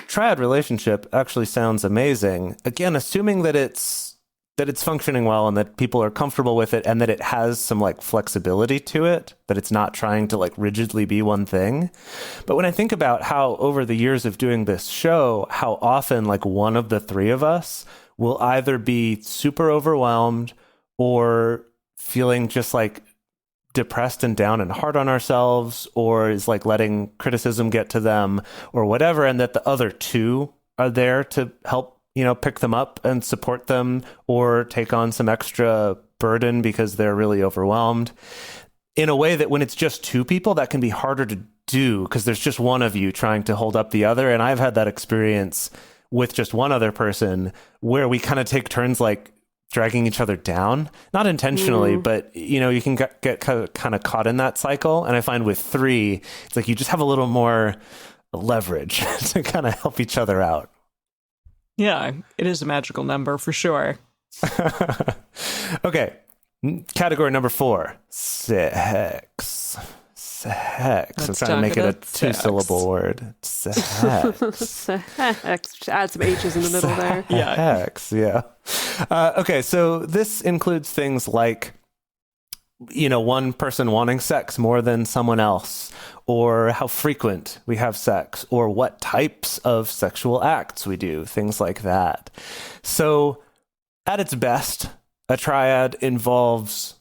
triad relationship actually sounds amazing. Again, assuming that it's functioning well and that people are comfortable with it and that it has some like flexibility to it, that it's not trying to like rigidly be one thing. But when I think about how over the years of doing this show, how often like one of the 3 of us will either be super overwhelmed or feeling just like depressed and down and hard on ourselves, or is like letting criticism get to them or whatever, and that the other 2 are there to help, pick them up and support them or take on some extra burden because they're really overwhelmed, in a way that when it's just 2 people, that can be harder to do because there's just one of you trying to hold up the other. And I've had that experience with just one other person where we kind of take turns like dragging each other down, not intentionally, but you can get kind of caught in that cycle. And I find with 3, it's like you just have a little more leverage to kind of help each other out. Yeah, it is a magical number for sure. Okay. Category number 4, sex. Sex. I'm trying to make it a 2-syllable word. Sex. Sex. Add some H's in the middle there. Sex, yeah. Okay, so this includes things like, one person wanting sex more than someone else, or how frequent we have sex, or what types of sexual acts we do, things like that. So at its best, a triad involves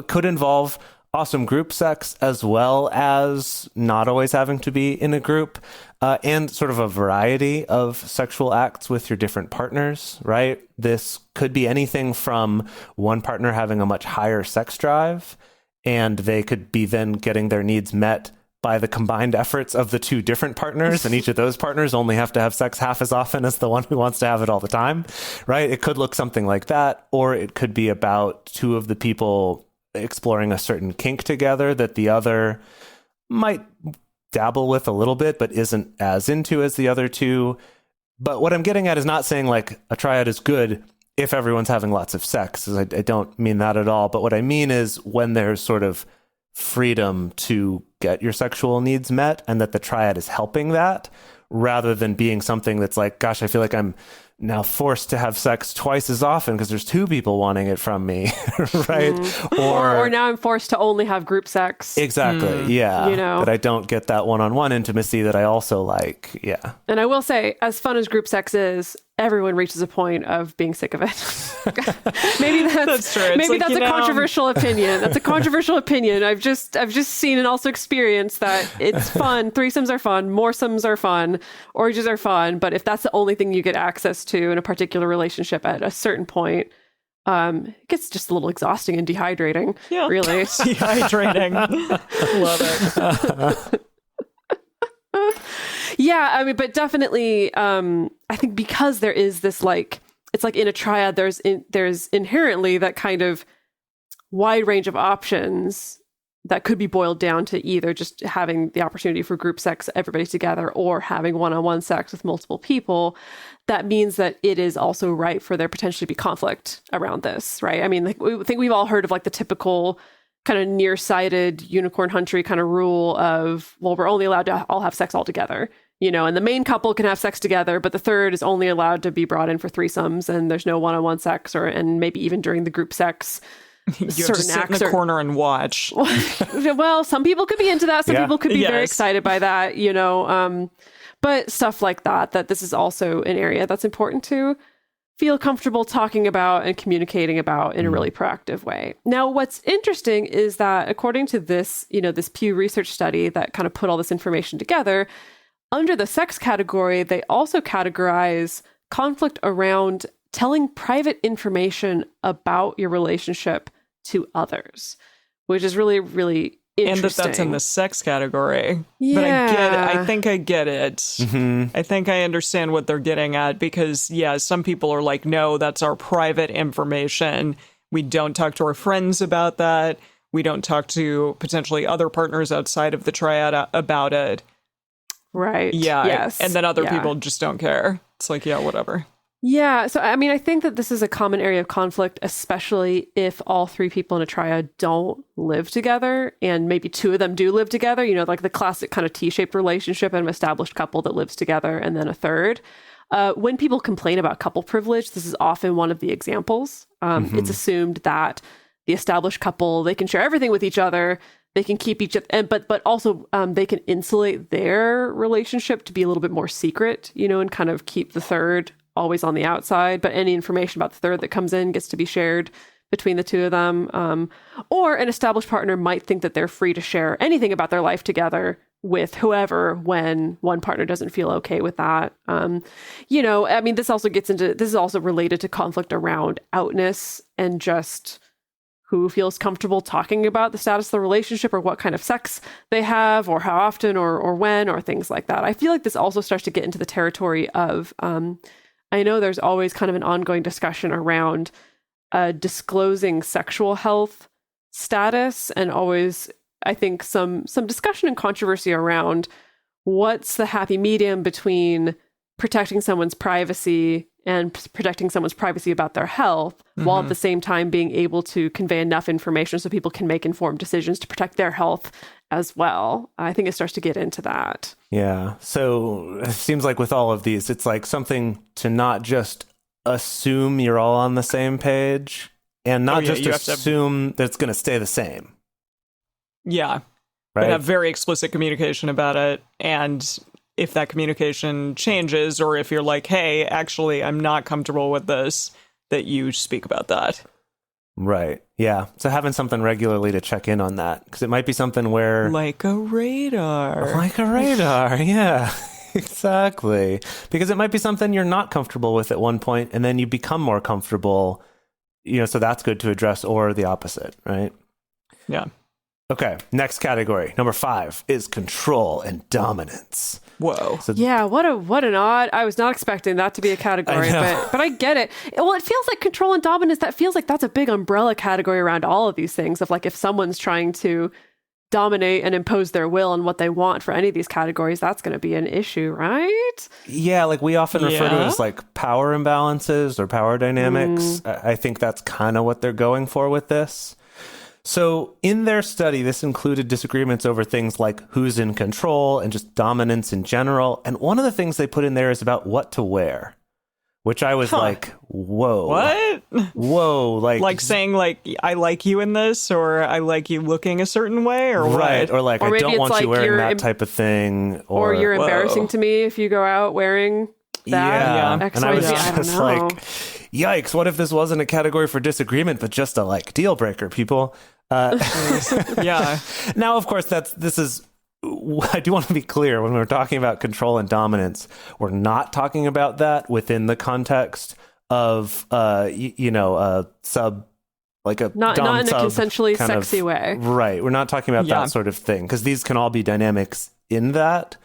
could involve awesome group sex, as well as not always having to be in a group, and sort of a variety of sexual acts with your different partners, right? This could be anything from one partner having a much higher sex drive, and they could be then getting their needs met by the combined efforts of the 2 different partners, and each of those partners only have to have sex half as often as the one who wants to have it all the time, right? It could look something like that, or it could be about 2 of the people exploring a certain kink together that the other might dabble with a little bit, but isn't as into as the other 2. But what I'm getting at is not saying like a triad is good if everyone's having lots of sex. I don't mean that at all. But what I mean is when there's sort of freedom to get your sexual needs met, and that the triad is helping that, rather than being something that's like, gosh, I feel like I'm now forced to have sex twice as often because there's 2 people wanting it from me, right? Or now I'm forced to only have group sex. Exactly, yeah. That I don't get that one-on-one intimacy that I also like, yeah. And I will say, as fun as group sex is, everyone reaches a point of being sick of it. Maybe that's true. Maybe that's a controversial opinion. That's a controversial opinion. I've just seen and also experienced that it's fun. Threesomes are fun. Moresomes are fun. Orgies are fun. But if that's the only thing you get access to in a particular relationship at a certain point, it gets just a little exhausting and dehydrating. Yeah, really. Dehydrating. Love it. Yeah, I mean, but definitely, I think because there is this it's like in a triad, there's inherently that kind of wide range of options that could be boiled down to either just having the opportunity for group sex, everybody together, or having one-on-one sex with multiple people. That means that it is also right for there potentially be conflict around this, right? I mean, I think we've all heard of the typical kind of nearsighted unicorn huntry kind of rule of, well, we're only allowed to all have sex all together, and the main couple can have sex together, but the third is only allowed to be brought in for threesomes, and there's no one-on-one sex, and maybe even during the group sex, you have to sit in the corner and watch. Well, some people could be into that. Some people could be very excited by that, but stuff like that this is also an area that's important to feel comfortable talking about and communicating about in a really proactive way. Now, what's interesting is that according to this, this Pew Research study that kind of put all this information together, under the sex category, they also categorize conflict around telling private information about your relationship to others, which is really, really interesting. And that's in the sex category. Yeah. But I get it. I think I get it. Mm-hmm. I think I understand what they're getting at because, some people are like, no, that's our private information. We don't talk to our friends about that. We don't talk to potentially other partners outside of the triad about it. Right. Yeah. Yes. And then other people just don't care. It's like, whatever. Yeah. So, I mean, I think that this is a common area of conflict, especially if all 3 people in a triad don't live together and maybe 2 of them do live together, like the classic kind of T-shaped relationship and an established couple that lives together and then a third. When people complain about couple privilege, this is often one of the examples. It's assumed that the established couple, they can share everything with each other. They can keep each other, but also they can insulate their relationship to be a little bit more secret, and kind of keep the third always on the outside. But any information about the third that comes in gets to be shared between the 2 of them. Or an established partner might think that they're free to share anything about their life together with whoever when one partner doesn't feel okay with that. I mean, this is also related to conflict around outness and just who feels comfortable talking about the status of the relationship or what kind of sex they have or how often or when or things like that. I feel like this also starts to get into the territory of, I know there's always kind of an ongoing discussion around disclosing sexual health status, and always, I think, some discussion and controversy around what's the happy medium between protecting someone's privacy and protecting someone's privacy about their health, while at the same time being able to convey enough information so people can make informed decisions to protect their health as well. I think it starts to get into that. Yeah. So it seems like with all of these, it's like something to not just assume you're all on the same page, and not just assume that it's going to stay the same. Yeah. Right. But have very explicit communication about it. And if that communication changes, or if you're like, hey, actually, I'm not comfortable with this, that you speak about that. Right. Yeah. So having something regularly to check in on that, because it might be something where... Like a radar. Like a radar. Yeah, exactly. Because it might be something you're not comfortable with at one point, and then you become more comfortable, so that's good to address, or the opposite, right? Yeah. Okay, next category, number 5, is control and dominance. Whoa. So, yeah, what an odd. I was not expecting that to be a category, but I get it. Well, it feels like control and dominance. That feels like that's a big umbrella category around all of these things. Of like, if someone's trying to dominate and impose their will and what they want for any of these categories, that's going to be an issue, right? Yeah, like we often refer to it as like power imbalances or power dynamics. I think that's kind of what they're going for with this. So in their study, this included disagreements over things like who's in control and just dominance in general. And one of the things they put in there is about what to wear, which I was like, whoa. What? Whoa. Like saying like, I like you in this, or I like you looking a certain way, or right. what? Or like, I don't want you wearing that type of thing. Or you're embarrassing to me if you go out wearing that. Yeah. And I was just like, yikes, what if this wasn't a category for disagreement, but just a like deal breaker, people? Yeah. Now, of course, I do want to be clear, when we're talking about control and dominance, we're not talking about that within the context of, not in a consensually sexy way. Right. We're not talking about that sort of thing, because these can all be dynamics in that.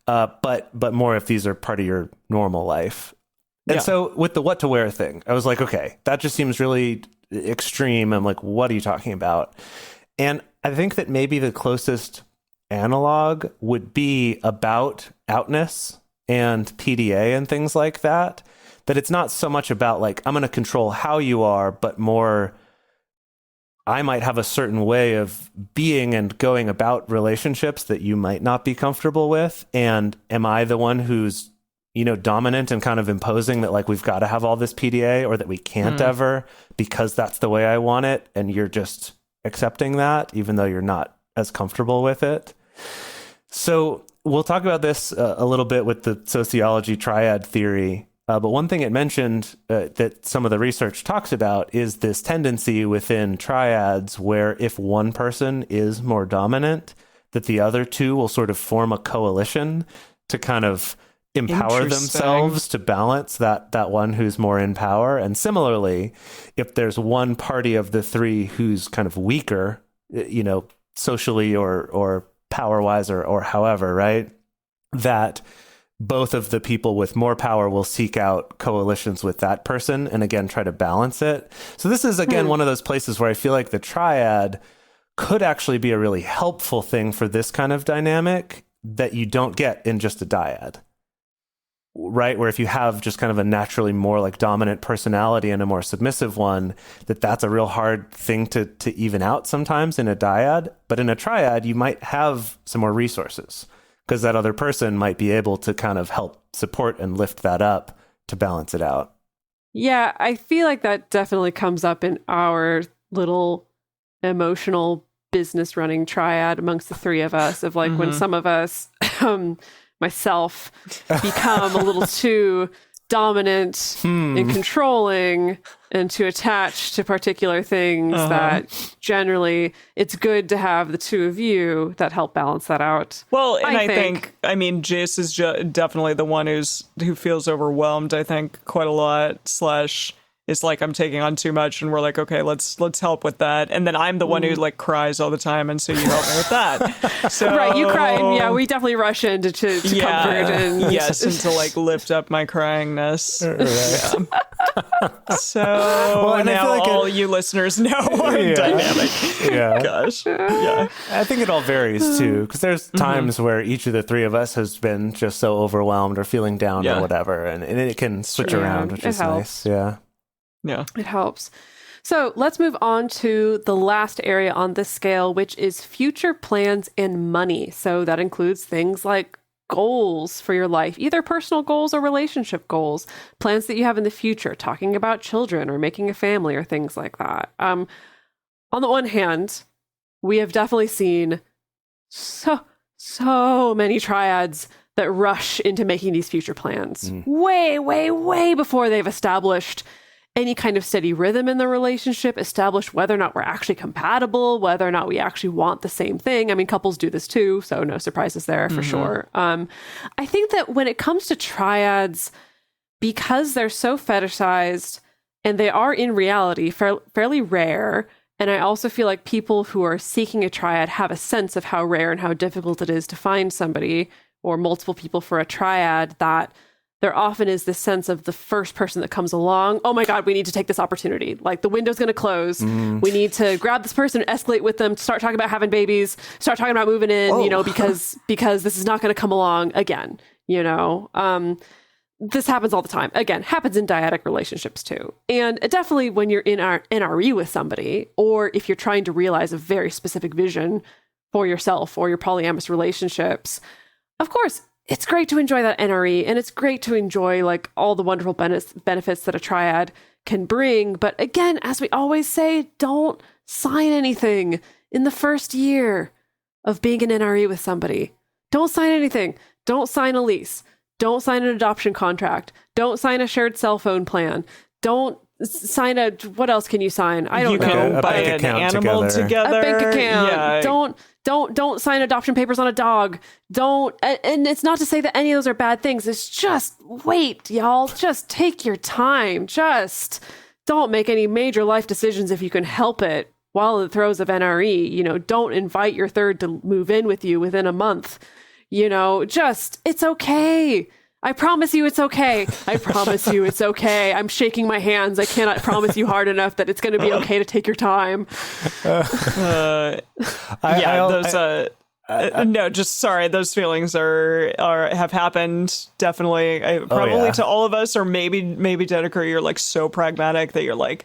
But more if these are part of your normal life. And so with the what to wear thing, I was like, okay, that just seems really extreme. I'm like, what are you talking about? And I think that maybe the closest analog would be about outness and PDA and things like that. That it's not so much about like, I'm going to control how you are, but more, I might have a certain way of being and going about relationships that you might not be comfortable with. And am I the one who's, dominant and kind of imposing that like, we've got to have all this PDA, or that we can't ever, because that's the way I want it. And you're just accepting that, even though you're not as comfortable with it. So we'll talk about this a little bit with the sociology triad theory. But one thing it mentioned that some of the research talks about is this tendency within triads where if one person is more dominant, that the other two will sort of form a coalition to kind of empower themselves to balance that one who's more in power. And similarly, if there's one party of the three who's kind of weaker, socially or power-wise or however, right, that both of the people with more power will seek out coalitions with that person and again try to balance it. So this is again one of those places where I feel like the triad could actually be a really helpful thing for this kind of dynamic that you don't get in just a dyad. Right? Where if you have just kind of a naturally more like dominant personality and a more submissive one, that's a real hard thing to even out sometimes in a dyad. But in a triad, you might have some more resources, because that other person might be able to kind of help support and lift that up to balance it out. Yeah, I feel like that definitely comes up in our little emotional business running triad amongst the three of us, of like when some of us, myself, become a little too dominant and controlling and too attached to particular things that generally it's good to have the two of you that help balance that out. Well, and I think Jace is definitely the one who feels overwhelmed, I think, quite a lot, / is like, I'm taking on too much, and we're like, okay, let's help with that. And then I'm the one who like cries all the time, and so you help me with that. So Right, you cry, and yeah, we definitely rush in to comfort and yes, and to like lift up my cryingness. Yeah. So and I now feel like all you listeners know our dynamic. Yeah. Gosh, yeah. I think it all varies too, because there's times where each of the three of us has been just so overwhelmed or feeling down or whatever, and it can switch around, which is nice. Yeah. Yeah. It helps. So let's move on to the last area on this scale, which is future plans and money. So that includes things like goals for your life, either personal goals or relationship goals, plans that you have in the future, talking about children or making a family or things like that. On the one hand, we have definitely seen so many triads that rush into making these future plans way before they've established any kind of steady rhythm in the relationship, establish whether or not we're actually compatible, whether or not we actually want the same thing. I mean, couples do this too, so no surprises there for sure. I think that when it comes to triads, because they're so fetishized and they are in reality fairly rare, and I also feel like people who are seeking a triad have a sense of how rare and how difficult it is to find somebody or multiple people for a triad, that there often is this sense of the first person that comes along, oh my God, we need to take this opportunity. Like the window's going to close. We need to grab this person, escalate with them, start talking about having babies, start talking about moving in, because this is not going to come along again, This happens all the time. Again, happens in dyadic relationships too. And definitely when you're in our NRE with somebody, or if you're trying to realize a very specific vision for yourself or your polyamorous relationships, of course, it's great to enjoy that NRE, and it's great to enjoy like all the wonderful benefits that a triad can bring. But again, as we always say, don't sign anything in the first year of being an NRE with somebody. Don't sign anything. Don't sign a lease. Don't sign an adoption contract. Don't sign a shared cell phone plan. Don't sign what else can you sign? I don't know. You can buy an animal together. A bank account. Yeah. Don't sign adoption papers on a dog. And it's not to say that any of those are bad things. It's just wait, y'all. Just take your time. Just don't make any major life decisions if you can help it while in the throes of NRE. Don't invite your third to move in with you within a month. It's okay. I promise you it's okay. I promise you it's okay. I'm shaking my hands. I cannot promise you hard enough that it's going to be okay to take your time. Those feelings have happened definitely, probably to all of us, or maybe Dedeker, you're like so pragmatic that you're like,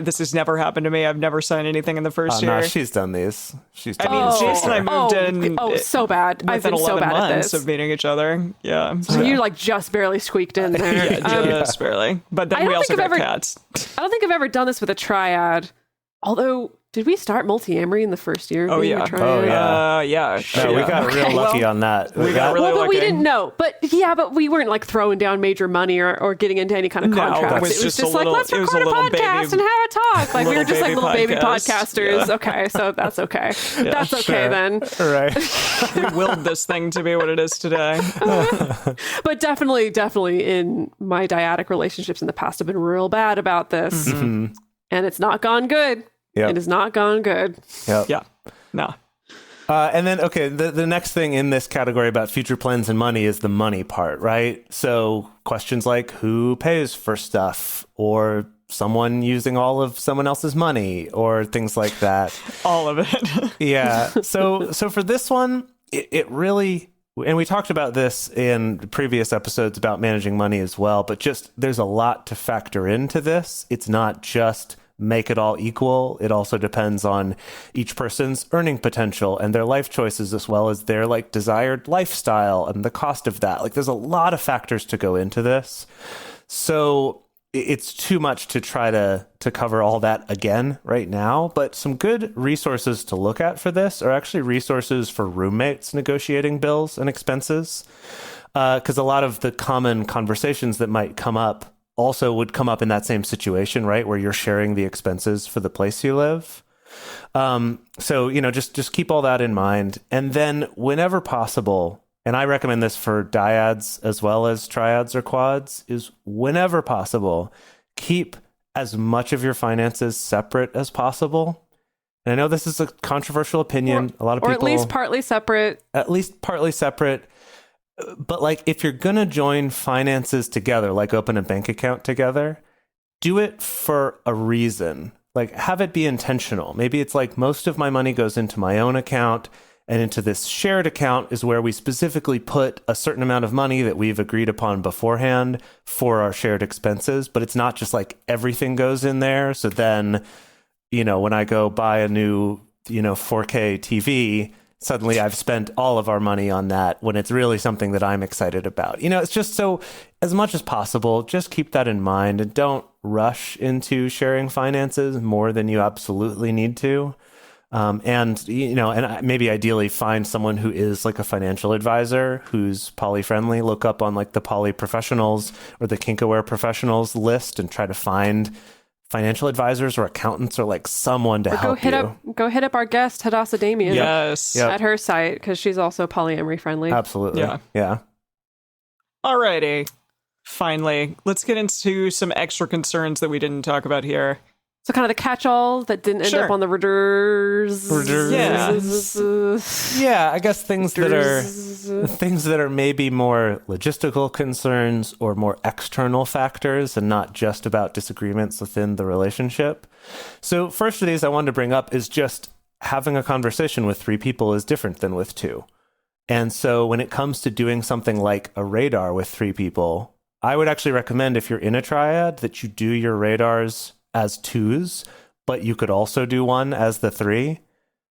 this has never happened to me. I've never signed anything in the first year. No, she's done these. Jason and I moved in. So bad. I've been so bad at this. Of meeting each other. Yeah. So you like just barely squeaked in there. Just barely. But then we also got cats. I don't think I've ever done this with a triad. Although, did we start multiamory in the first year? Oh, yeah. No, we got real lucky on that. We got really lucky. But we didn't know. But we weren't like throwing down major money or getting into any kind of contracts. It was just like, let's record a podcast and have a talk. Like we were just like little baby podcasters. Yeah. Okay, so that's okay. Yeah, that's okay then. Right. We willed this thing to be what it is today. But definitely in my dyadic relationships in the past, I've been real bad about this. Mm-hmm. And it's not gone good. Yep. It has not gone good. Yep. Yeah. No. And then, the next thing in this category about future plans and money is the money part, right? So questions like who pays for stuff, or someone using all of someone else's money, or things like that. All of it. Yeah. So for this one, it really, and we talked about this in previous episodes about managing money as well, but just there's a lot to factor into this. It's not just make it all equal. It also depends on each person's earning potential and their life choices, as well as their like desired lifestyle and the cost of that. Like there's a lot of factors to go into this. So it's too much to try to cover all that again right now, but some good resources to look at for this are actually resources for roommates negotiating bills and expenses. Because a lot of the common conversations that might come up also would come up in that same situation, right? Where you're sharing the expenses for the place you live. So, just keep all that in mind. And then whenever possible, and I recommend this for dyads as well as triads or quads, is whenever possible, keep as much of your finances separate as possible. And I know this is a controversial opinion. A lot of people, or at least partly separate. At least partly separate. But like, if you're going to join finances together, like open a bank account together, do it for a reason. Like, have it be intentional. Maybe it's like, most of my money goes into my own account, and into this shared account is where we specifically put a certain amount of money that we've agreed upon beforehand for our shared expenses. But it's not just like everything goes in there. So then, when I go buy a new, 4K TV, suddenly I've spent all of our money on that when it's really something that I'm excited about. It's just, so as much as possible, just keep that in mind and don't rush into sharing finances more than you absolutely need to. And maybe ideally find someone who is like a financial advisor who's poly friendly. Look up on like the poly professionals or the kink aware professionals list and try to find financial advisors or accountants or like someone to help you. Go hit up our guest, Hadassah Damien. Yes. At her site, because she's also polyamory friendly. Absolutely. Yeah. Alrighty. Finally, let's get into some extra concerns that we didn't talk about here. So kind of the catch-all that didn't end up on the Reuters. Yeah, I guess things that are maybe more logistical concerns or more external factors and not just about disagreements within the relationship. So first of these I wanted to bring up is just having a conversation with 3 people is different than with 2. And so when it comes to doing something like a radar with 3 people, I would actually recommend, if you're in a triad, that you do your radars as 2s, but you could also do one as the 3.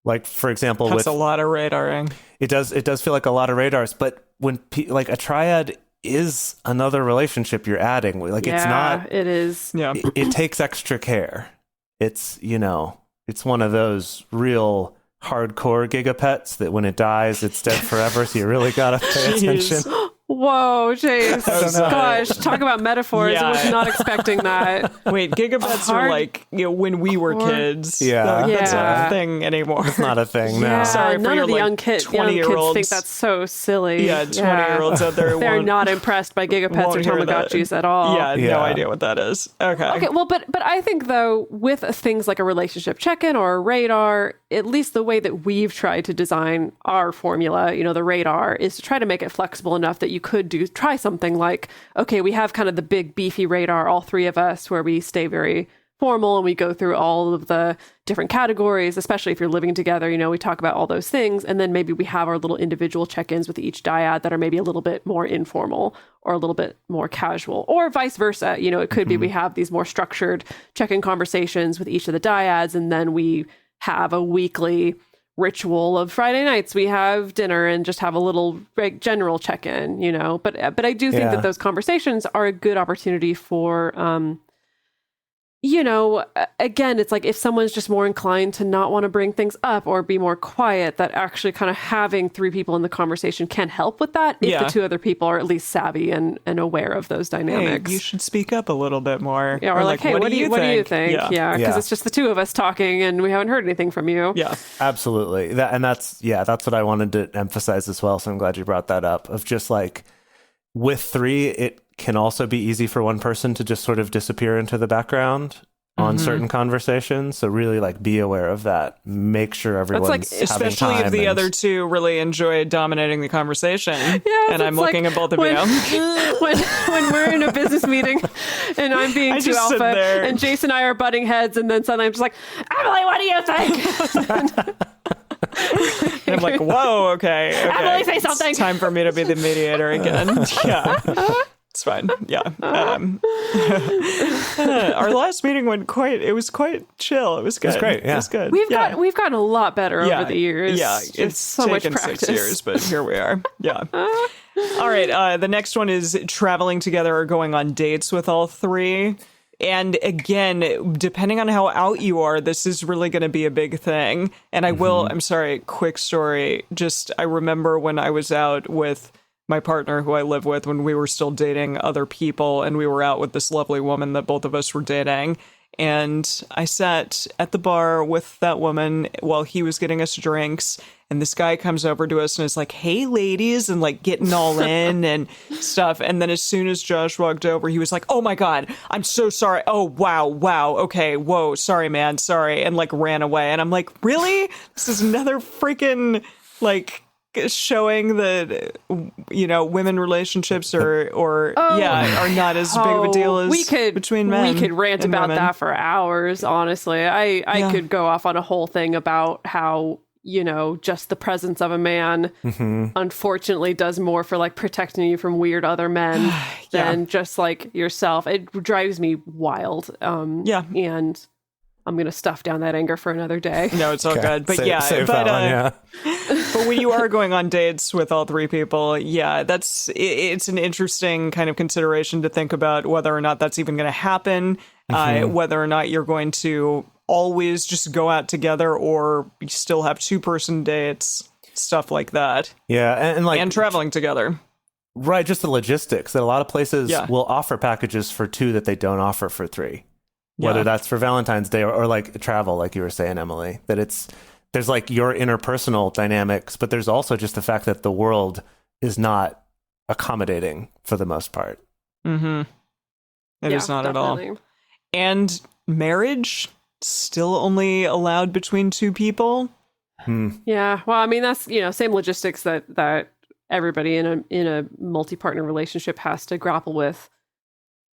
Like, for example, that's a lot of radaring. It does feel like a lot of radars, but when like a triad is another relationship you're adding. Like, it's not. It is. Yeah. It takes extra care. It's it's one of those real hardcore gigapets that when it dies, it's dead forever. So you really gotta pay attention. Whoa, Chase. Gosh, talk about metaphors. Yeah. I was not expecting that. Wait, gigabits are like, when we were kids. Yeah. That's not a thing anymore. It's not a thing now. Yeah, Sorry for none your of the young kids 20-year-olds. think that's so silly. Yeah, 20-year-olds out there They're won't- not impressed by gigapets or won't hear that. Tamagotchis at all. Yeah, Yeah. no idea what that is. Okay, well, but I think, though, with things like a relationship check-in or a radar, at least the way that we've tried to design our formula, the radar, is to try to make it flexible enough that you could try something like, okay, we have kind of the big beefy radar, all 3 of us, where we stay very formal and we go through all of the different categories, especially if you're living together, we talk about all those things. And then maybe we have our little individual check-ins with each dyad that are maybe a little bit more informal or a little bit more casual, or vice versa. It could be we have these more structured check-in conversations with each of the dyads, and then we have a weekly ritual of Friday nights. We have dinner and just have a little general check-in, But I do think that those conversations are a good opportunity for, again, it's like if someone's just more inclined to not want to bring things up or be more quiet, that actually kind of having 3 people in the conversation can help with that if the 2 other people are at least savvy and aware of those dynamics. Hey, you should speak up a little bit more. Yeah, or like, hey, what do you think? Yeah, because it's just the 2 of us talking and we haven't heard anything from you. Yeah, absolutely. That's what I wanted to emphasize as well. So I'm glad you brought that up. Of just like with 3, it can also be easy for one person to just sort of disappear into the background on certain conversations. So really like be aware of that. Make sure everyone's having time. Especially if the other 2 really enjoy dominating the conversation. Yeah, and I'm looking at both of you. When we're in a business meeting and I'm being too alpha and Jason and I are butting heads, and then suddenly I'm just like, Emily, what do you think? And I'm like, whoa, okay. Emily, say something. It's time for me to be the mediator again. Yeah. It's fine. Yeah. Our last meeting went quite chill. It was good. It was great. Yeah. It was good. We've gotten a lot better over the years. Yeah. It's so much taken practice. 6 years, but here we are. Yeah. All right. The next one is traveling together or going on dates with all 3. And again, depending on how out you are, this is really going to be a big thing. And I'm sorry, quick story. I remember when I was out with my partner who I live with when we were still dating other people, and we were out with this lovely woman that both of us were dating. And I sat at the bar with that woman while he was getting us drinks, And this guy comes over to us and is like, hey, ladies, and like getting all in and stuff. And then as soon as Josh walked over, he was like, oh my God, I'm so sorry. Oh, wow. Okay, whoa, sorry, man, sorry. And like ran away. And I'm like, really? This is another freaking like showing that, you know, women relationships are not as big of a deal as between men. We could rant and about women. that for hours, honestly. I could go off on a whole thing about how, you know, just the presence of a man unfortunately does more for like protecting you from weird other men than just like yourself. It drives me wild. And I'm going to stuff down that anger for another day. No, it's all good. But Save that one, but when you are going on dates with all three people, it's an interesting kind of consideration to think about whether or not that's even going to happen, whether or not you're going to always just go out together or you still have two-person dates, stuff like that. Yeah, and traveling together. Right, just the logistics that a lot of places will offer packages for two that they don't offer for three. Whether that's for Valentine's Day or like travel, like you were saying, Emily, that there's like your interpersonal dynamics, but there's also just the fact that the world is not accommodating for the most part. It is not definitely. At all. And marriage still only allowed between two people. Yeah. Well, I mean, that's, you know, same logistics that everybody in a multi-partner relationship has to grapple with.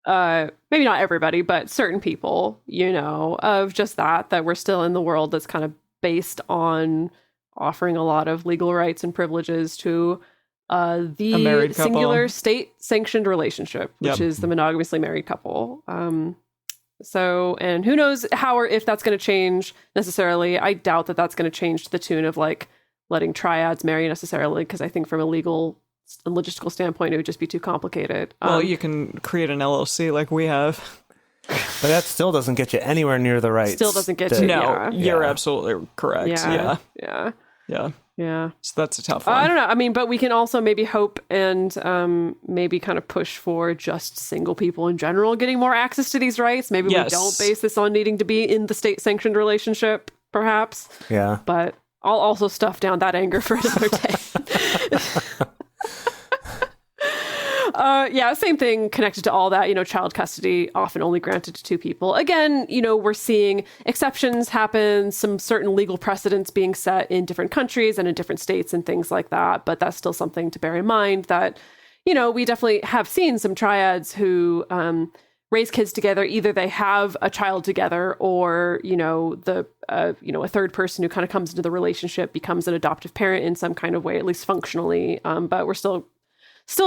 Maybe not everybody, but certain people, you know, of just that we're still in the world that's kind of based on offering a lot of legal rights and privileges to the singular state-sanctioned relationship, which is the monogamously married couple. So, and who knows how or if that's going to change necessarily. I doubt that that's going to change to the tune of like letting triads marry necessarily, because I think from a legal and logistical standpoint, it would just be too complicated. Well, you can create an LLC like we have. But that still doesn't get you anywhere near the rights. Still doesn't get you. No, you're absolutely correct. Yeah. So that's a tough one. I don't know. I mean, but we can also maybe hope and maybe kind of push for just single people in general getting more access to these rights. Maybe we don't base this on needing to be in the state-sanctioned relationship, perhaps. Yeah. But I'll also stuff down that anger for another day. Same thing connected to all that, you know, child custody often only granted to two people. Again, you know, we're seeing exceptions happen, some certain legal precedents being set in different countries and in different states and things like that. But that's still something to bear in mind that, you know, we definitely have seen some triads who raise kids together. Either they have a child together or, you know, a third person who kind of comes into the relationship becomes an adoptive parent in some kind of way, at least functionally. But we're still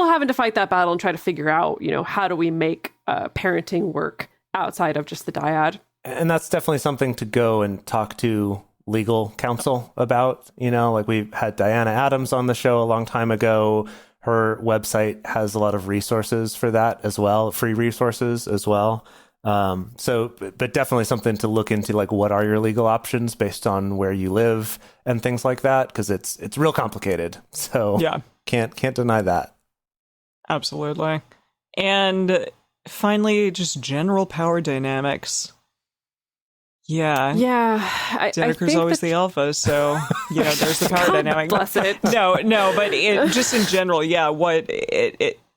having to fight that battle and try to figure out, you know, how do we make parenting work outside of just the dyad. And that's definitely something to go and talk to legal counsel about. You know, like we had Diana Adams on the show a long time ago. Her website has a lot of resources for that as well, free resources as well. But definitely something to look into, like what are your legal options based on where you live and things like that, because it's real complicated. So can't deny that. Absolutely. And finally, just general power dynamics. Yeah. Dedeker's always the alpha, so, you know, there's the power dynamic. Bless it. No, but just in general,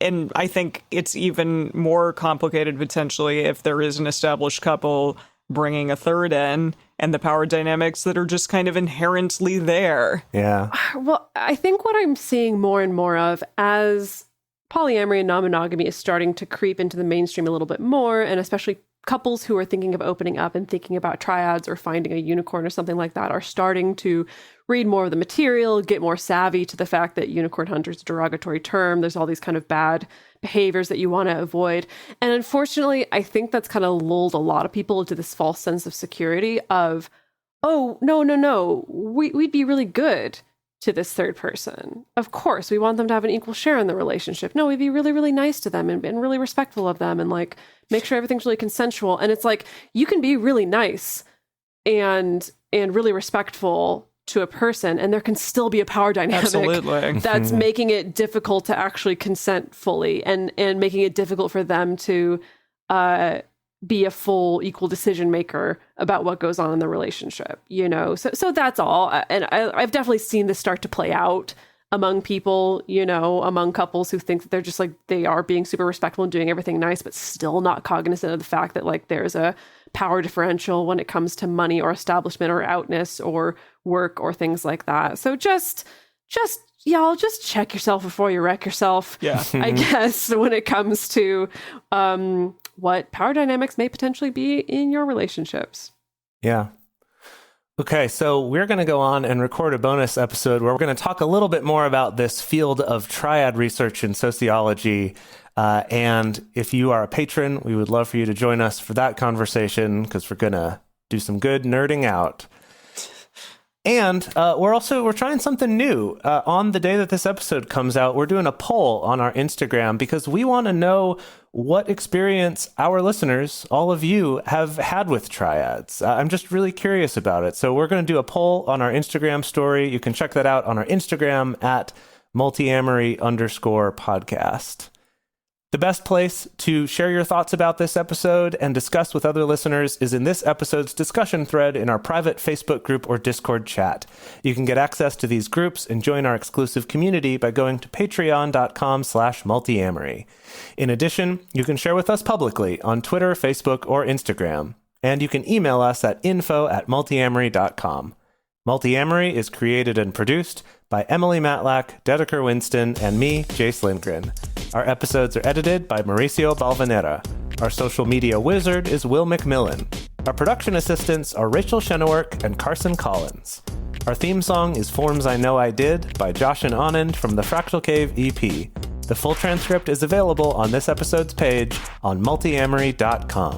and I think it's even more complicated potentially if there is an established couple bringing a third in, and the power dynamics that are just kind of inherently there. Yeah. Well, I think what I'm seeing more and more of as polyamory and non-monogamy is starting to creep into the mainstream a little bit more, and especially couples who are thinking of opening up and thinking about triads or finding a unicorn or something like that are starting to read more of the material, get more savvy to the fact that unicorn hunter is a derogatory term. There's all these kind of bad behaviors that you want to avoid. And unfortunately, I think that's kind of lulled a lot of people into this false sense of security of, oh, no, we'd be really good to this third person. Of course, we want them to have an equal share in the relationship. No, we'd be really, really nice to them and really respectful of them and like make sure everything's really consensual. And it's like, you can be really nice and really respectful to a person, and there can still be a power dynamic that's making it difficult to actually consent fully and making it difficult for them to be a full equal decision maker about what goes on in the relationship, you know? So that's all. And I've definitely seen this start to play out among people, you know, among couples who think that they're just like, they are being super respectful and doing everything nice, but still not cognizant of the fact that like there's a power differential when it comes to money or establishment or outness or work or things like that. So just y'all just check yourself before you wreck yourself. Yeah. I guess when it comes to what power dynamics may potentially be in your relationships. Yeah. Okay, so we're going to go on and record a bonus episode where we're going to talk a little bit more about this field of triad research in sociology. And if you are a patron, we would love for you to join us for that conversation because we're going to do some good nerding out. And we're trying something new. On the day that this episode comes out, we're doing a poll on our Instagram because we want to know what experience our listeners, all of you, have had with triads. I'm just really curious about it. So we're going to do a poll on our Instagram story. You can check that out on our Instagram at Multiamory_podcast. The best place to share your thoughts about this episode and discuss with other listeners is in this episode's discussion thread in our private Facebook group or Discord chat. You can get access to these groups and join our exclusive community by going to patreon.com/multiamory. In addition, you can share with us publicly on Twitter, Facebook, or Instagram. And you can email us at info@multiamory.com. Multiamory is created and produced by Emily Matlack, Dedeker Winston, and me, Jace Lindgren. Our episodes are edited by Mauricio Balvanera. Our social media wizard is Will McMillan. Our production assistants are Rachel Shennework and Carson Collins. Our theme song is Forms I Know I Did by Josh and Anand from the Fractal Cave EP. The full transcript is available on this episode's page on multiamory.com.